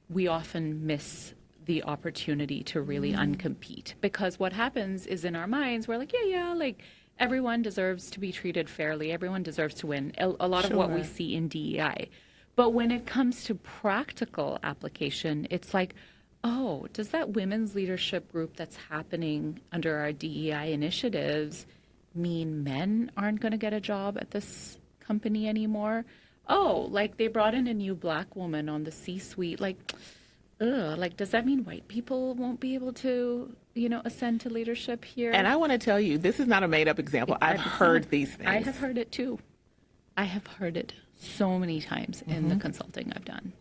we often miss the opportunity to really uncompete, because what happens is in our minds, we're like, like everyone deserves to be treated fairly. Everyone deserves to win. A lot of what we see in DEI. But when it comes to practical application, it's like, oh, does that women's leadership group that's happening under our DEI initiatives mean men aren't going to get a job at this company anymore? Oh, like they brought in a new Black woman on the C-suite. Like, does that mean white people won't be able to, ascend to leadership here? And I want to tell you, this is not a made-up example. I've heard these things. I have heard it too. I have heard it so many times in the consulting I've done.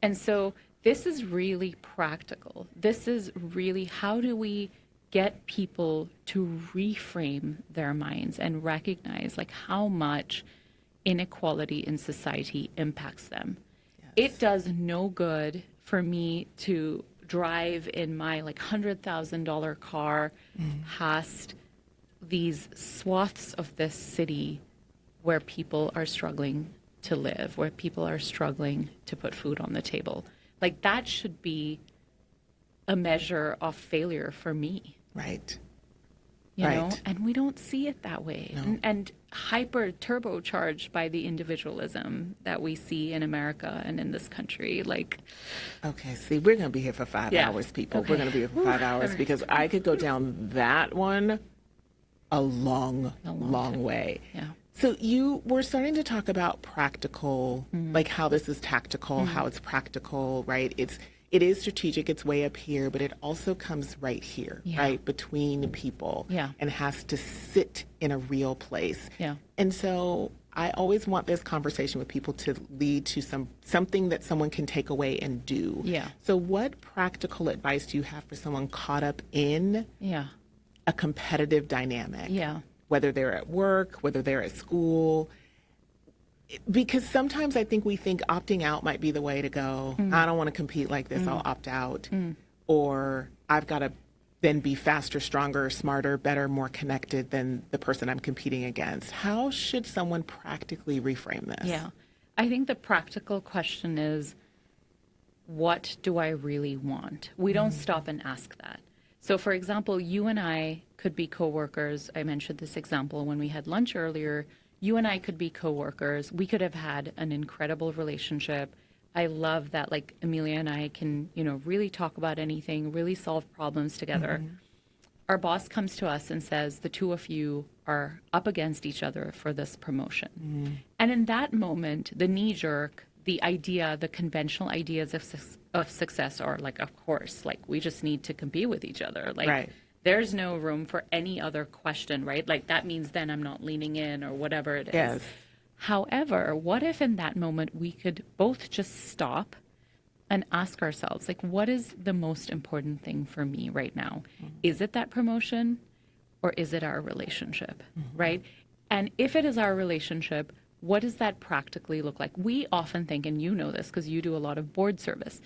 And so this is really practical. This is really, how do we get people to reframe their minds and recognize like how much inequality in society impacts them? It does no good for me to drive in my like $100,000 car past these swaths of this city where people are struggling to live, where people are struggling to put food on the table. Like, that should be a measure of failure for me. Right. You know, and we don't see it that way. And hyper turbocharged by the individualism that we see in America and in this country. Like, okay, see, we're going to be here for 5 hours, people. We're going to be here for 5 hours because I could go down that one a long way. Yeah. So we're starting to talk about practical, like how this is tactical, how it's practical, right? It is strategic, it's way up here, but it also comes right here, right, between people, and has to sit in a real place. Yeah. And so I always want this conversation with people to lead to something that someone can take away and do. Yeah. So what practical advice do you have for someone caught up in a competitive dynamic? Yeah. Whether they're at work, whether they're at school. Because sometimes I think we think opting out might be the way to go. I don't want to compete like this, I'll opt out. Or I've got to then be faster, stronger, smarter, better, more connected than the person I'm competing against. How should someone practically reframe this? Yeah. I think the practical question is, what do I really want? We don't stop and ask that. So, for example, you and I could be coworkers. I mentioned this example when we had lunch earlier. You and I could be coworkers. We could have had an incredible relationship. I love that, like, Amelia and I can, really talk about anything, really solve problems together. Our boss comes to us and says, the two of you are up against each other for this promotion. And in that moment, the knee-jerk, the conventional ideas of success are like, of course, like, we just need to compete with each other. Like, There's no room for any other question, right? Like that means then I'm not leaning in or whatever it is. Yes. However, what if in that moment we could both just stop and ask ourselves, like, what is the most important thing for me right now? Is it that promotion or is it our relationship, right? And if it is our relationship, what does that practically look like? We often think, and you know this because you do a lot of board service,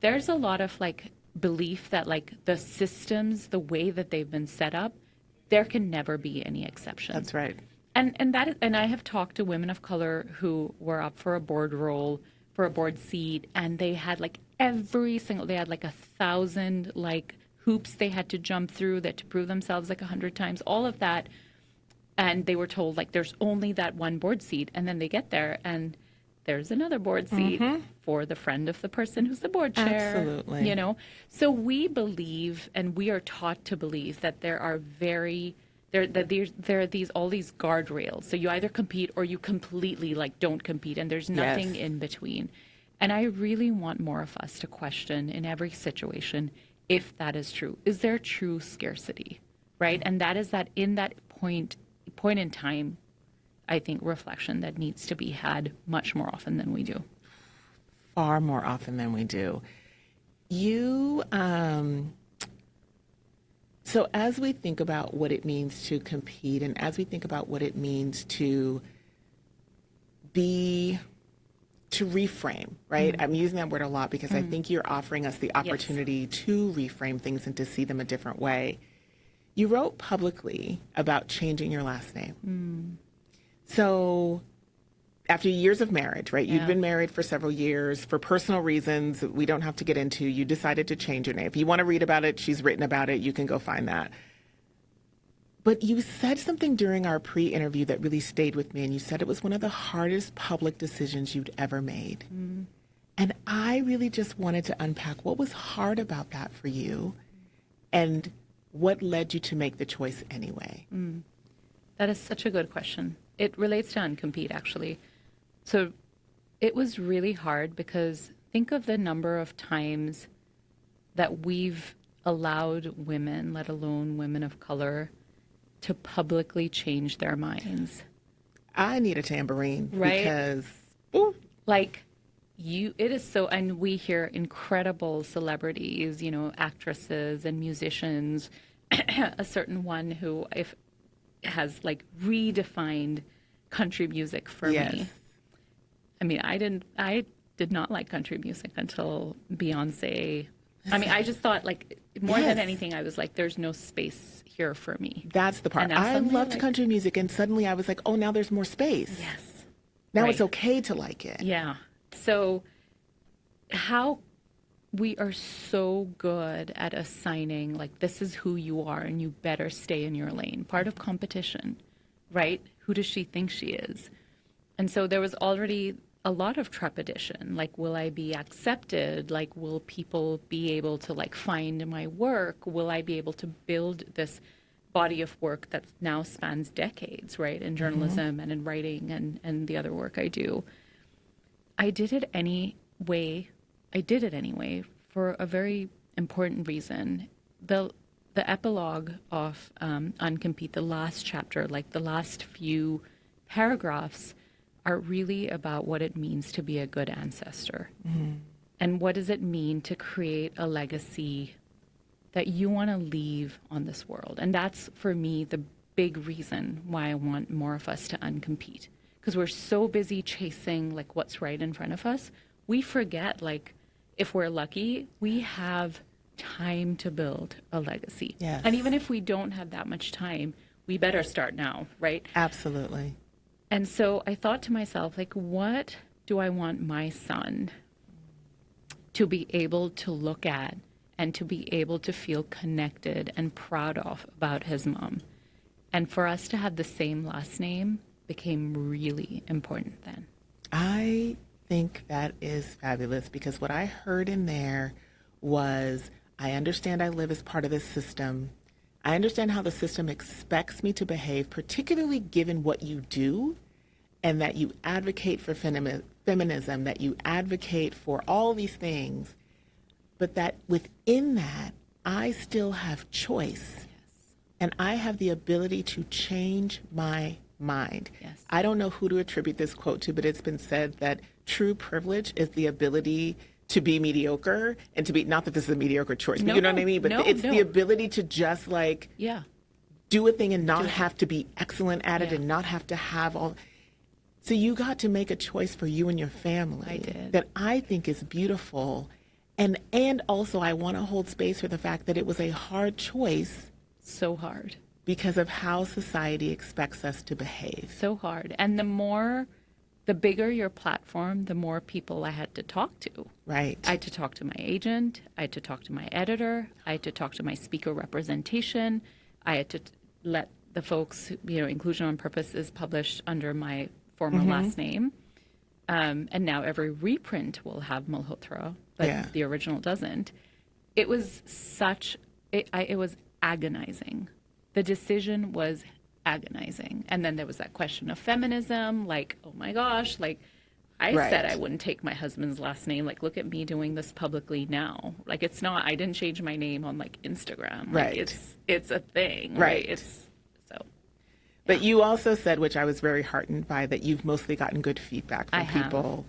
there's a lot of like belief that like the systems, the way that they've been set up, there can never be any exception. That's right. And I have talked to women of color who were up for a board role, for a board seat, and they had like they had like 1,000 like hoops they had to jump through, that to prove themselves like 100 times, all of that. And they were told like there's only that one board seat, and then they get there and there's another board seat for the friend of the person who's the board chair. Absolutely. You know, so we believe, and we are taught to believe, that there are all these guardrails. So you either compete or you completely like don't compete, and there's nothing Yes. in between. And I really want more of us to question in every situation if that is true. Is there true scarcity, right? And that is that in that point in time, I think reflection that needs to be had much more often than we do. Far more often than we do. You, so as we think about what it means to compete, and as we think about what it means to reframe, right? I'm using that word a lot because I think you're offering us the opportunity to reframe things and to see them a different way. You wrote publicly about changing your last name. So after years of marriage, right? You've been married for several years for personal reasons we don't have to get into. You decided to change your name. If you want to read about it, she's written about it. You can go find that. But you said something during our pre-interview that really stayed with me, and you said it was one of the hardest public decisions you'd ever made. And I really just wanted to unpack what was hard about that for you and what led you to make the choice anyway. That is such a good question. It relates to uncompete, actually. So it was really hard because think of the number of times that we've allowed women, let alone women of color, to publicly change their minds. I need a tambourine Right? because Like it is so, and we hear incredible celebrities, you know, actresses and musicians, a certain one who has like redefined country music for Yes. me. I mean, I did not like country music until Beyonce. I mean, I just thought like more Yes. than anything, I was like, there's no space here for me. That's the part. And now I suddenly, loved like- country music, and suddenly I was like, oh, now there's more space. Yes. Now Right. it's okay to like it. Yeah. So how we are so good at assigning like this is who you are and you better stay in your lane. Part of competition, right? Who does she think she is? And so there was already a lot of trepidation. Like, will I be accepted? Like, will people be able to like find my work? Will I be able to build this body of work that now spans decades, right? In journalism and in writing and the other work I do. I did it anyway. I did it anyway for a very important reason. The epilogue of Uncompete, the last chapter, like the last few paragraphs, are really about what it means to be a good ancestor. And what does it mean to create a legacy that you want to leave on this world. And that's, for me, the big reason why I want more of us to uncompete. Because we're so busy chasing like what's right in front of us, we forget, like, if we're lucky, we have time to build a legacy. Yes. And even if we don't have that much time, we better start now, right? Absolutely. And so I thought to myself, like, what do I want my son to be able to look at and to be able to feel connected and proud of about his mom? And for us to have the same last name became really important then. I think that is fabulous because what I heard in there was, I understand I live as part of this system. I understand how the system expects me to behave, particularly given what you do, and that you advocate for feminism, that you advocate for all these things, but that within that, I still have choice and I have the ability to change my mind. Yes. I don't know who to attribute this quote to, but it's been said that true privilege is the ability to be mediocre and to be, not that this is a mediocre choice, but you know what I mean? But it's the ability to just like Yeah. do a thing and not have to be excellent at it Yeah. and not have to have all. So you got to make a choice for you and your family I did. that I think is beautiful. And also I want to hold space for the fact that it was a hard choice So hard. because of how society expects us to behave. So hard. And the bigger your platform, the more people I had to talk to. Right. I had to talk to my agent. I had to talk to my editor. I had to talk to my speaker representation. I had to let the folks, Inclusion on Purpose is published under my former last name. And now every reprint will have Malhotra, but the original doesn't. It was it was agonizing. The decision was agonizing. And then there was that question of feminism, like, oh my gosh, like I said I wouldn't take my husband's last name. Like, look at me doing this publicly now. Like, it's not, I didn't change my name on like Instagram. Like, it's a thing. Right. It's so. But you also said, which I was very heartened by, that you've mostly gotten good feedback from people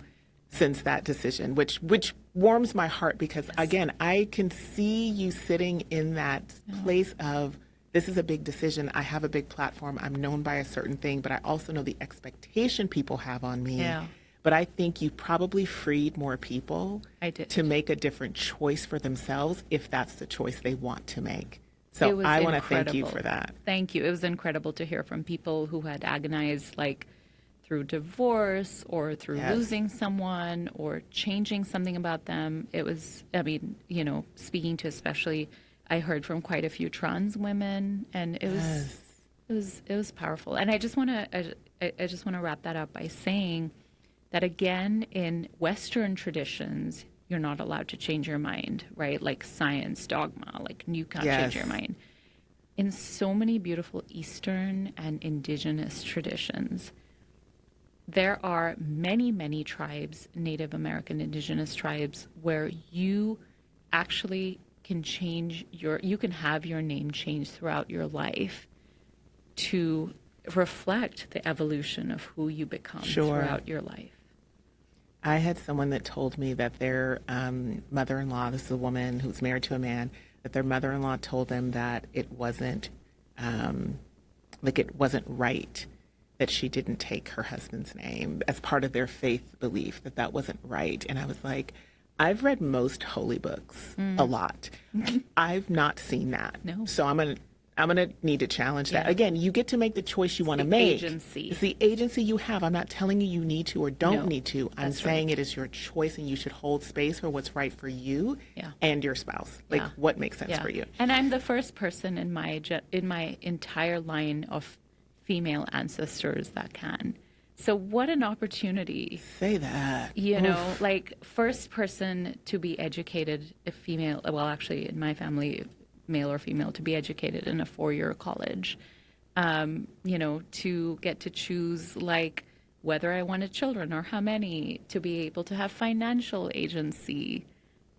since that decision, which warms my heart because, again, I can see you sitting in that place of, this is a big decision. I have a big platform. I'm known by a certain thing, but I also know the expectation people have on me. Yeah. But I think you probably freed more people to make a different choice for themselves if that's the choice they want to make. So I want to thank you for that. Thank you. It was incredible to hear from people who had agonized, like through divorce or through losing someone or changing something about them. It was, speaking to especially, I heard from quite a few trans women, and it was powerful. And I just want to wrap that up by saying that, again, in Western traditions, you're not allowed to change your mind, right? Like science dogma, like you can't change your mind. In so many beautiful Eastern and indigenous traditions, there are many, many tribes, Native American indigenous tribes, where you actually can you can have your name changed throughout your life to reflect the evolution of who you become throughout your life. I had someone that told me that their mother-in-law, this is a woman who's married to a man, that their mother-in-law told them that it wasn't right that she didn't take her husband's name as part of their faith belief, that wasn't right. And I was like, I've read most holy books a lot. I've not seen that. No. So I'm gonna need to challenge that. Again, you get to make the choice you want to make. Agency. It's the agency you have. I'm not telling you need to or don't need to. I'm saying it is your choice, and you should hold space for what's right for you and your spouse. Like what makes sense for you. And I'm the first person in my entire line of female ancestors that can. So what an opportunity. Say that. Like first person to be educated, a female, well, actually in my family, male or female, to be educated in a 4-year college, to get to choose like whether I wanted children or how many, to be able to have financial agency.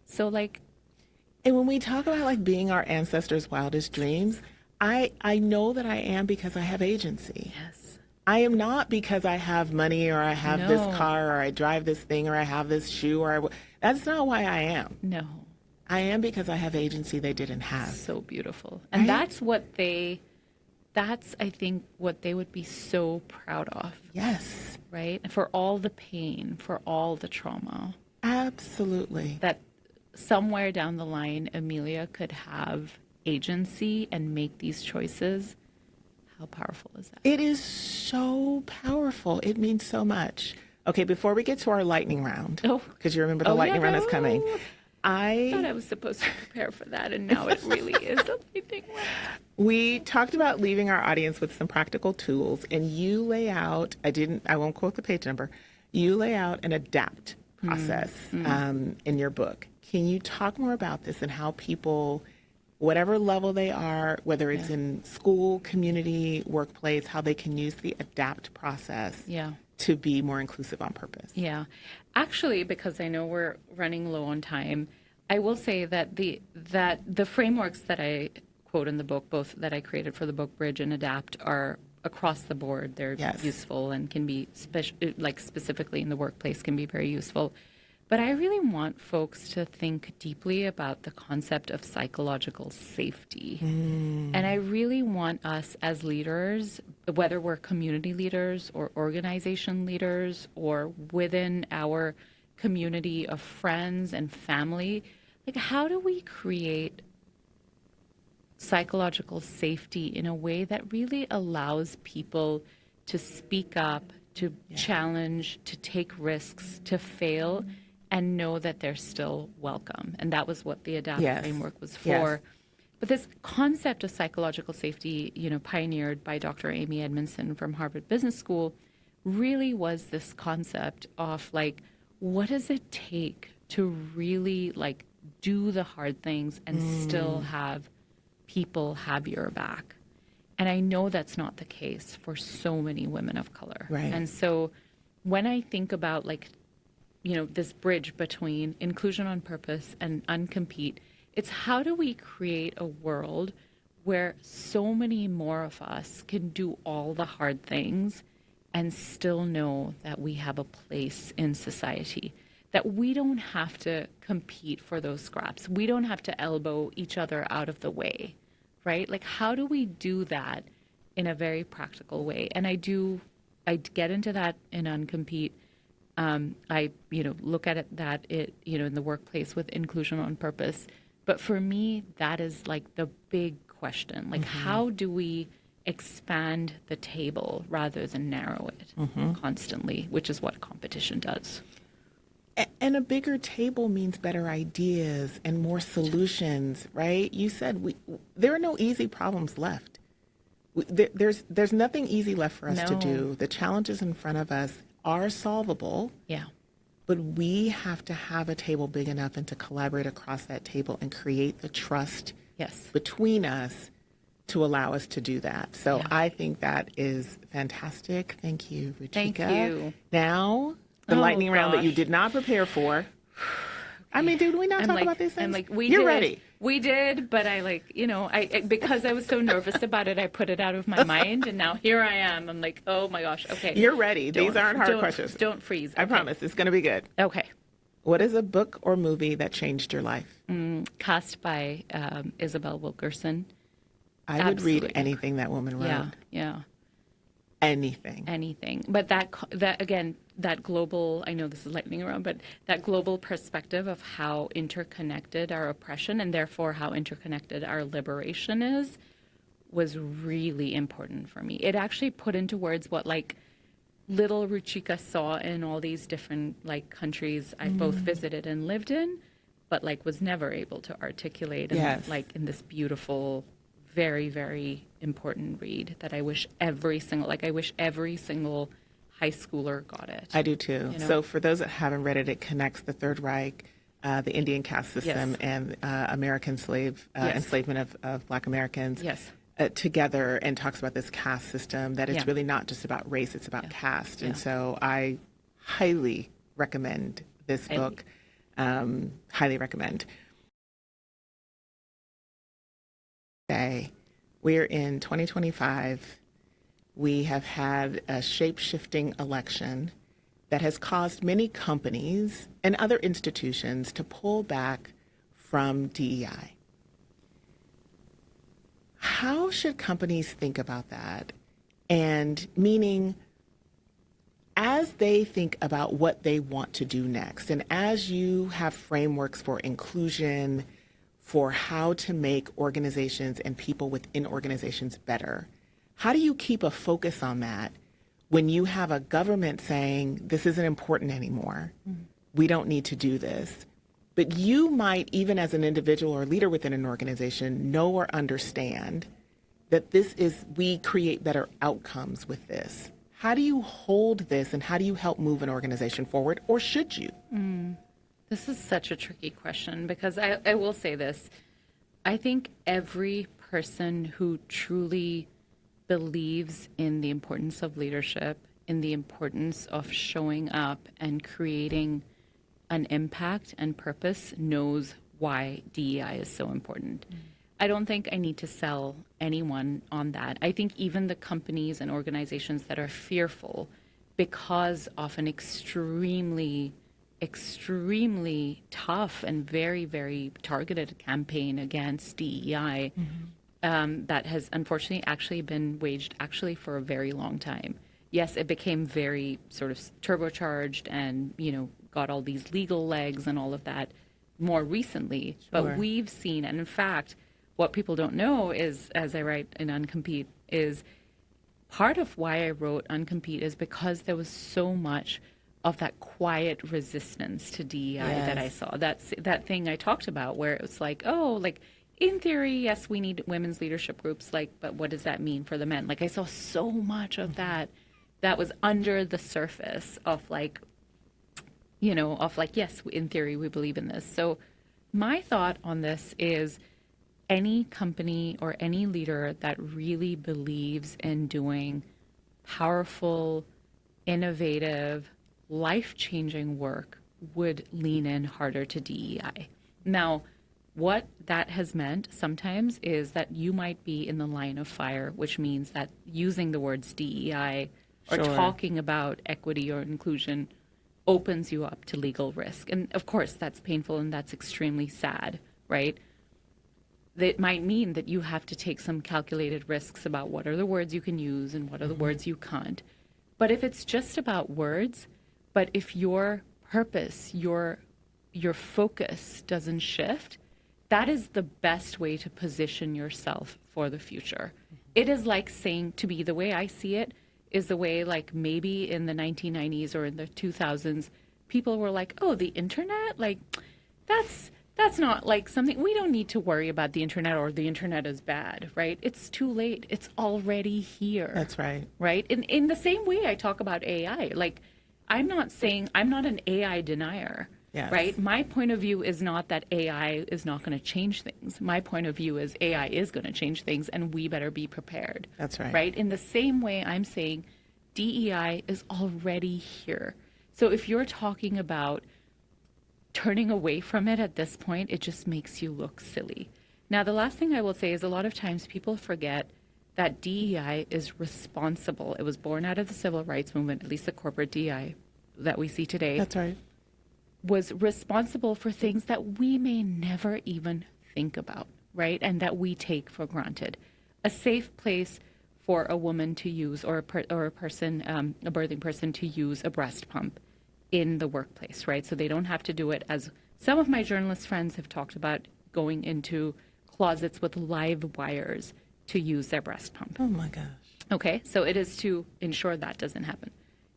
So like. And when we talk about like being our ancestors' wildest dreams, I know that I am because I have agency. Yes. I am not because I have money or I have this car or I drive this thing or I have this shoe that's not why I am. No. I am because I have agency they didn't have. So beautiful. And that's I think what they would be so proud of. Yes. Right? For all the pain, for all the trauma. Absolutely. That somewhere down the line, Amelia could have agency and make these choices. How powerful is that? It is so powerful. It means so much. Okay, before we get to our lightning round, because you remember the lightning round is coming. I thought I was supposed to prepare for that, and now it really is a lightning round. We talked about leaving our audience with some practical tools, and you lay out, I won't quote the page number, you lay out an adapt process in your book. Can you talk more about this and how people, whatever level they are, whether it's in school, community, workplace, how they can use the adapt process to be more inclusive on purpose? Yeah. Actually, because I know we're running low on time, I will say that the frameworks that I quote in the book, both that I created for the book Bridge and Adapt, are across the board. They're Yes. useful and can be specifically in the workplace can be very useful. But I really want folks to think deeply about the concept of psychological safety. And I really want us as leaders, whether we're community leaders or organization leaders or within our community of friends and family, like how do we create psychological safety in a way that really allows people to speak up, to challenge, to take risks, to fail, and know that they're still welcome. And that was what the ADAPT Yes. framework was for. Yes. But this concept of psychological safety, pioneered by Dr. Amy Edmondson from Harvard Business School, really was this concept of like, what does it take to really like do the hard things and still have people have your back? And I know that's not the case for so many women of color. Right. And so when I think about like, this bridge between inclusion on purpose and uncompete, it's how do we create a world where so many more of us can do all the hard things and still know that we have a place in society, that we don't have to compete for those scraps. We don't have to elbow each other out of the way, right? Like, how do we do that in a very practical way? And I get into that in uncompete. I look at it in the workplace with inclusion on purpose. But for me, that is like the big question. Like, how do we expand the table rather than narrow it constantly, which is what competition does. And a bigger table means better ideas and more solutions, right? You said there are no easy problems left. There's nothing easy left for us to No. do. The challenges in front of us are solvable, Yeah. but we have to have a table big enough and to collaborate across that table and create the trust Yes. between us to allow us to do that. So Yeah. I think that is fantastic. Thank you, Ruchika. Thank you. Now, the Oh, lightning round that you gosh. did not prepare for. I mean, did we not talk about these things? I'm like, we You're did. ready. We did, but I because I was so nervous about it, I put it out of my mind, and now here I am. I'm like, oh my gosh, okay. You're ready. These aren't hard don't- questions. Don't freeze. I Okay. promise. It's going to be good. Okay. What is a book or movie that changed your life? Cast by Isabel Wilkerson. I would read Absolutely. anything that woman wrote. Yeah. Yeah. Anything. Anything. But that global, I know this is lightning around, but that global perspective of how interconnected our oppression and therefore how interconnected our liberation is was really important for me. It actually put into words what like little Ruchika saw in all these different like countries I both visited and lived in, but like was never able to articulate in, Yes. like in this beautiful, very, very important read that I wish every single high schooler got it. I do too. You know? So for those that haven't read it, it connects the Third Reich, the Indian caste system, Yes. and American Yes. enslavement of Black Americans Yes. together, and talks about this caste system, that it's Yeah. really not just about race, it's about caste. And Yeah. so I highly recommend this Highly. book. Highly recommend. Today, we're in 2025. We have had a shape-shifting election that has caused many companies and other institutions to pull back from DEI. How should companies think about that? And meaning, as they think about what they want to do next, and as you have frameworks for inclusion, for how to make organizations and people within organizations better, how do you keep a focus on that when you have a government saying, this isn't important anymore, we don't need to do this? But you might, even as an individual or leader within an organization, know or understand that we create better outcomes with this. How do you hold this, and how do you help move an organization forward, or should you? This is such a tricky question because I will say this. I think every person who truly believes in the importance of leadership, in the importance of showing up and creating an impact and purpose knows why DEI is so important. I don't think I need to sell anyone on that. I think even the companies and organizations that are fearful because of an extremely, extremely tough and very, very targeted campaign against DEI that has unfortunately actually been waged actually for a very long time. Yes, it became very sort of turbocharged and, got all these legal legs and all of that more recently. But we've seen, and in fact, what people don't know is, as I write in NonCompete, is part of why I wrote NonCompete is because there was so much of that quiet resistance to DEI that I saw. That's that thing I talked about where it was like, oh, like in theory, yes, we need women's leadership groups, like, but what does that mean for the men? Like I saw so much of that was under the surface of like, yes, in theory, we believe in this. So my thought on this is any company or any leader that really believes in doing powerful, innovative, life-changing work would lean in harder to DEI. Now, what that has meant sometimes is that you might be in the line of fire, which means that using the words DEI or talking about equity or inclusion opens you up to legal risk. And of course, that's painful and that's extremely sad, right? That might mean that you have to take some calculated risks about what are the words you can use and what are the words you can't. But if it's just about words, but if your purpose, your focus doesn't shift, that is the best way to position yourself for the future. It is like saying, to me, the way I see it, is the way like maybe in the 1990s or in the 2000s, people were like, oh, the internet, like that's not like something, we don't need to worry about the internet or the internet is bad, right? It's too late. It's already here. That's right. Right? In the same way I talk about AI, like I'm not saying, I'm not an AI denier. Yes. Right? My point of view is not that AI is not going to change things. My point of view is AI is going to change things and we better be prepared. That's right. Right? In the same way I'm saying DEI is already here. So if you're talking about turning away from it at this point, it just makes you look silly. Now, the last thing I will say is a lot of times people forget that DEI is responsible. It was born out of the civil rights movement, at least the corporate DEI that we see today. That's right. Was responsible for things that we may never even think about, right? And that we take for granted. A safe place for a woman to use, or a person, a birthing person to use a breast pump in the workplace, right? So they don't have to do it, as some of my journalist friends have talked about, going into closets with live wires to use their breast pump. Oh my gosh. Okay, so it is to ensure that doesn't happen.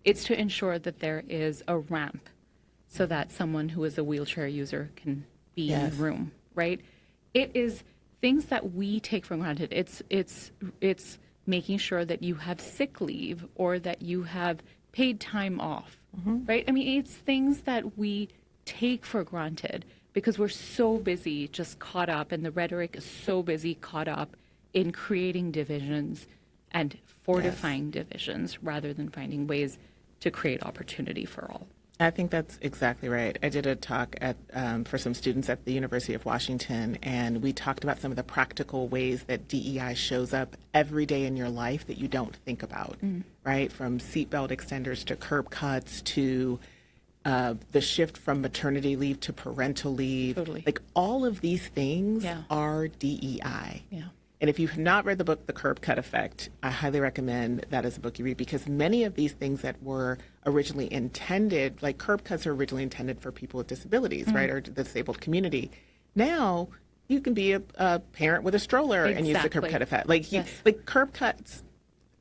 It's to ensure that there is a ramp so that someone who is a wheelchair user can be in the room, right? It is things that we take for granted. It's making sure that you have sick leave or that you have paid time off, right? I mean, it's things that we take for granted because we're so busy, just caught up, and the rhetoric is so busy, caught up in creating divisions and fortifying divisions rather than finding ways to create opportunity for all. I think that's exactly right. I did a talk for some students at the University of Washington, and we talked about some of the practical ways that DEI shows up every day in your life that you don't think about, right? From seatbelt extenders to curb cuts to the shift from maternity leave to parental leave. Totally. Like all of these things are DEI. Yeah. And if you have not read the book, The Curb Cut Effect, I highly recommend that as a book you read, because many of these things that were originally intended, like curb cuts are originally intended for people with disabilities, right, or the disabled community. Now you can be a parent with a stroller and use the Curb Cut Effect. Like, like curb cuts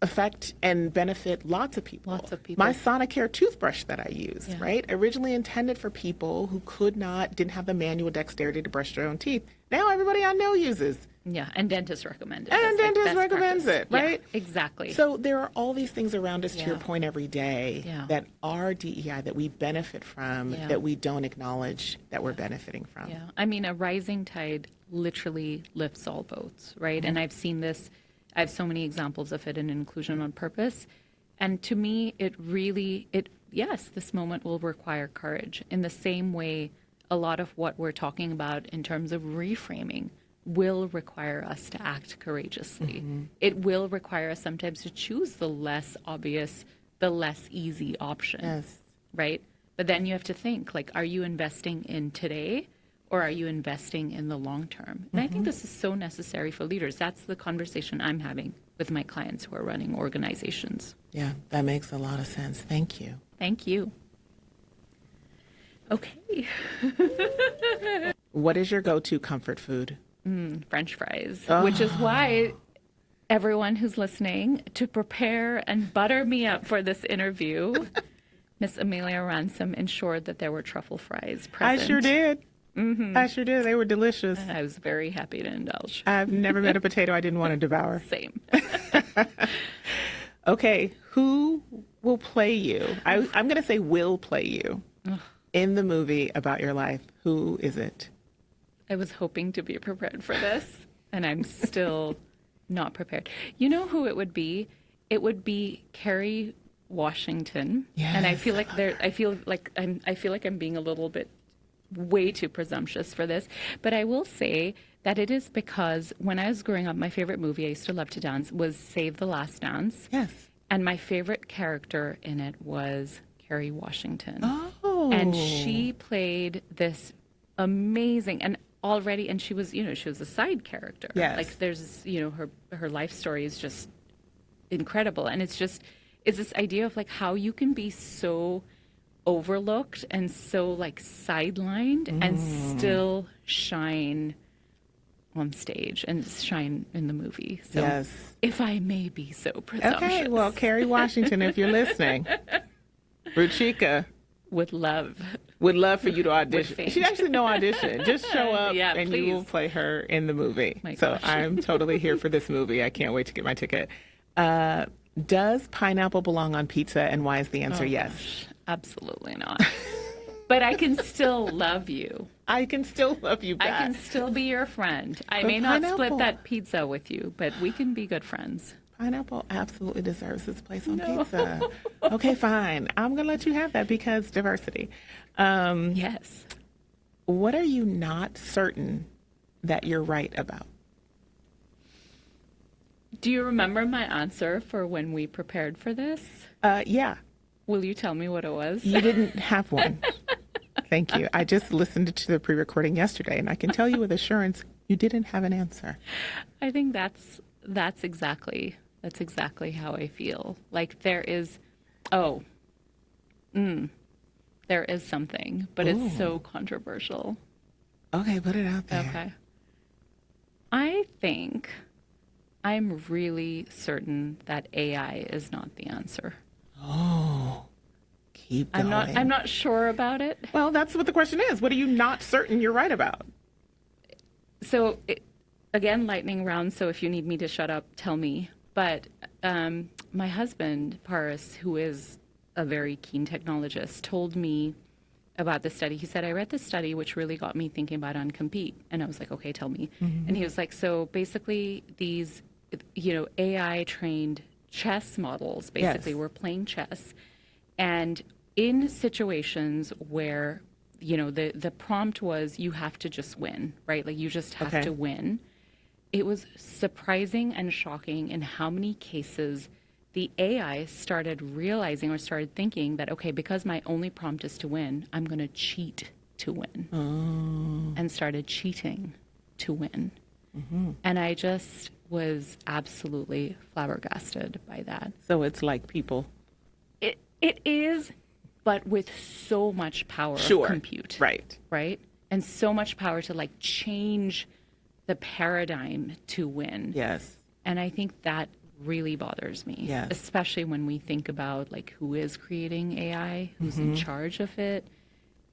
affect and benefit lots of people. Lots of people. My Sonicare toothbrush that I use, right, originally intended for people who didn't have the manual dexterity to brush their own teeth. Now everybody I know uses. Yeah, and dentists recommend it. And That's dentist like best recommends practice. it, right? Yeah, exactly. So there are all these things around us, to your point, every day that are DEI, that we benefit from, that we don't acknowledge that we're benefiting from. Yeah, I mean, a rising tide literally lifts all boats, right? And I've seen this, I have so many examples of it in Inclusion on Purpose. And to me, yes, this moment will require courage in the same way a lot of what we're talking about in terms of reframing will require us to act courageously. It will require us sometimes to choose the less obvious, the less easy option. Yes. Right? But then you have to think, like, are you investing in today or are you investing in the long term? And I think this is so necessary for leaders. That's the conversation I'm having with my clients who are running organizations. Yeah, that makes a lot of sense. Thank you. Thank you. Okay. What is your go-to comfort food? French fries, which is why everyone who's listening, to prepare and butter me up for this interview, Miss Amelia Ransom ensured that there were truffle fries present. I sure did. I sure did. They were delicious. I was very happy to indulge. I've never met a potato I didn't want to devour. Same. Okay, who will play you? I'm going to say will play you in the movie about your life. Who is it? I was hoping to be prepared for this, and I'm still not prepared. You know who it would be? It would be Kerry Washington. And I feel like I'm being a little bit way too presumptuous for this, but I will say that it is because when I was growing up, my favorite movie I used to love to dance was Save the Last Dance. Yes. And my favorite character in it was Kerry Washington. Oh. And she played this amazing and she was a side character. Yes. Like there's, her life story is just incredible. And it's this idea of like how you can be so overlooked and so like sidelined and still shine on stage and shine in the movie. So Yes. if I may be so presumptuous. Okay, well, Kerry Washington, if you're listening, Ruchika would love for you to audition. faint. She actually no audition. Just show up Yeah, and please. you will play her in the movie. My So gosh. I'm totally here for this movie. I can't wait to get my ticket. Does pineapple belong on pizza, and why is the answer yes? Absolutely not. But I can still love you. I can still love you back. I can still be your friend. I But may not split pineapple- that pizza with you, but we can be good friends. Pineapple absolutely deserves its place on pizza. Okay, fine. I'm going to let you have that because diversity. Yes. What are you not certain that you're right about? Do you remember my answer for when we prepared for this? Yeah, Will you tell me what it was? you didn't have one. Thank you. I just listened to the pre-recording yesterday, and I can tell you with assurance, you didn't have an answer. I think that's exactly how I feel. Like there is something, but it's so controversial. Okay, put it out there. Okay. I think I'm really certain that AI is not the answer. Oh, keep going. I'm not sure about it. Well, that's what the question is. What are you not certain you're right about? So again, lightning round. So if you need me to shut up, tell me. But my husband, Paris, who is a very keen technologist, told me about this study. He said, I read this study, which really got me thinking about NonCompete. And I was like, okay, tell me. And he was like, so basically these, AI trained chess models basically Yes. were playing chess. And in situations where, the prompt was you have to just win, right? Like you just have Okay. to win. It was surprising and shocking in how many cases the AI started realizing or started thinking that, okay, because my only prompt is to win, I'm going to cheat to win. And started cheating to win. And I just was absolutely flabbergasted by that. So it's like people. It is, but with so much power Sure. of compute. Right. Right? And so much power to like change the paradigm to win. Yes. And I think that really bothers me. Yes. Especially when we think about like who is creating AI, who's in charge of it,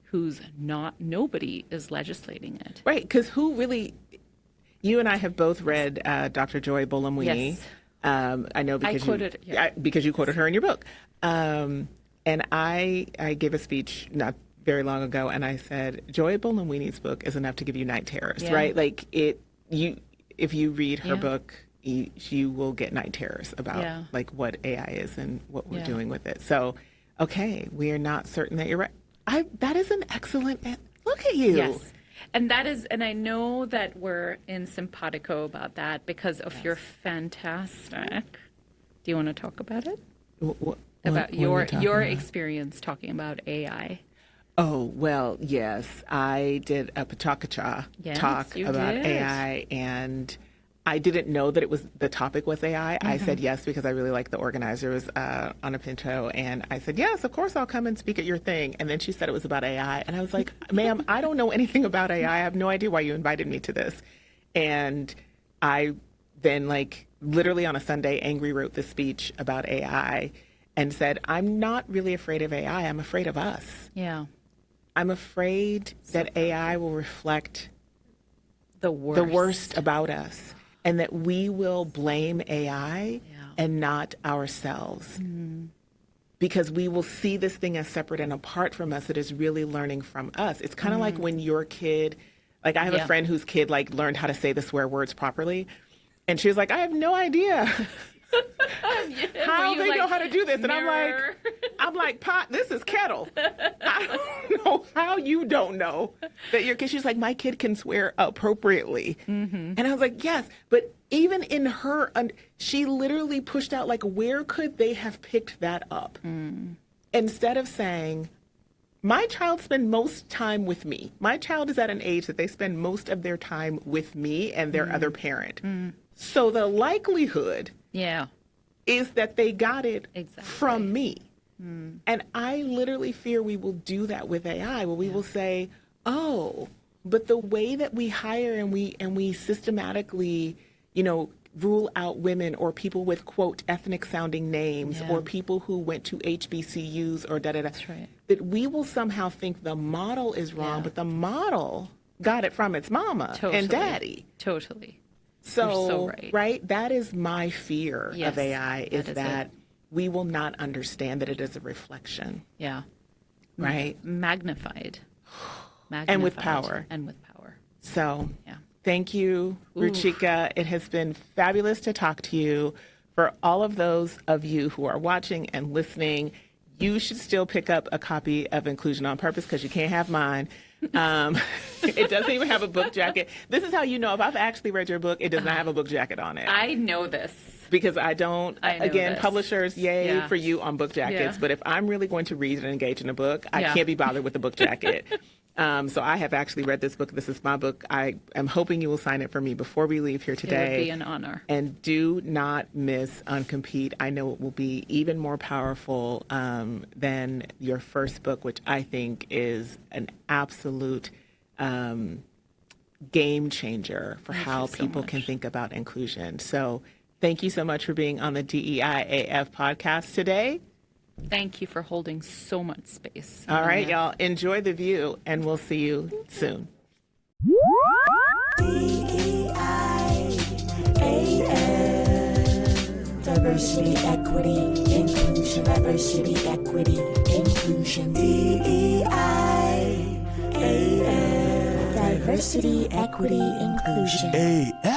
who's not, nobody is legislating it. Right, because who really, you and I have both read Dr. Joy Bolamwini. Yes. I know because quoted- yeah. because you quoted her in your book. And I gave a speech not very long ago, and I said, Joy Bolamwini's book is enough to give you night terrors, Yeah. right? Like if you read her Yeah. book, you will get night terrors about Yeah. like what AI is and what we're Yeah. doing with it. So, okay, we are not certain that you're right. That is an excellent. Look at you. Yes. And that is, and I know that we're in simpatico about that because of your fantastic. Do you want to talk about it? About your experience talking about AI. Oh, well, yes. I did a Pachakacha talk you about did. AI, and I didn't know that the topic was AI. I said yes because I really like the organizers, Ana Pinto, and I said, yes, of course I'll come and speak at your thing. And then she said it was about AI, and I was like, ma'am, I don't know anything about AI. I have no idea why you invited me to this. And I then, like, literally on a Sunday, angry wrote this speech about AI and said, I'm not really afraid of AI. I'm afraid of us. Yeah. I'm afraid that AI will reflect The worst. the worst about us and that we will blame AI and not ourselves. Because we will see this thing as separate and apart from us that is really learning from us. It's kind of like when your kid, like I have a friend whose kid like learned how to say the swear words properly. And she was like, I have no idea how they know how to do this. And I'm like, Pot, this is kettle. I don't know how you don't know that your kid. She's like, my kid can swear appropriately. And I was like, yes, but even in her, she literally pushed out like, where could they have picked that up? Instead of saying, my child spend most time with me. My child is at an age that they spend most of their time with me and their other parent. So the likelihood is that they got it from me. And I literally fear we will do that with AI, where we will say, oh, but the way that we hire and we systematically, rule out women or people with, quote, ethnic sounding names or people who went to HBCUs or da-da-da, that we will somehow think the model is wrong, but the model got it from its mama and daddy. Totally. So, You're so right. That is my fear of AI, is is that we will not understand that it is a reflection. Yeah. Right? Magnified. And with power. And with power. So, thank you, Ruchika. It has been fabulous to talk to you. For all of those of you who are watching and listening, you should still pick up a copy of Inclusion on Purpose because you can't have mine. It doesn't even have a book jacket. This is how you know if I've actually read your book, it does not have a book jacket on it. I know this. Because I don't, again, this. Publishers, yay for you on book jackets. But if I'm really going to read and engage in a book, I can't be bothered with the book jacket. So I have actually read this book. This is my book. I am hoping you will sign it for me before we leave here today. It would be an honor. And do not miss NonCompete. I know it will be even more powerful than your first book, which I think is an absolute game changer for how people can think about inclusion. So thank you so much for being on the DEI AF podcast today. Thank you for holding so much space. All right, y'all. Enjoy the view, and we'll see you soon. Diversity, equity, inclusion. Diversity, equity, inclusion. DEI, AF. Diversity, equity, inclusion. AF.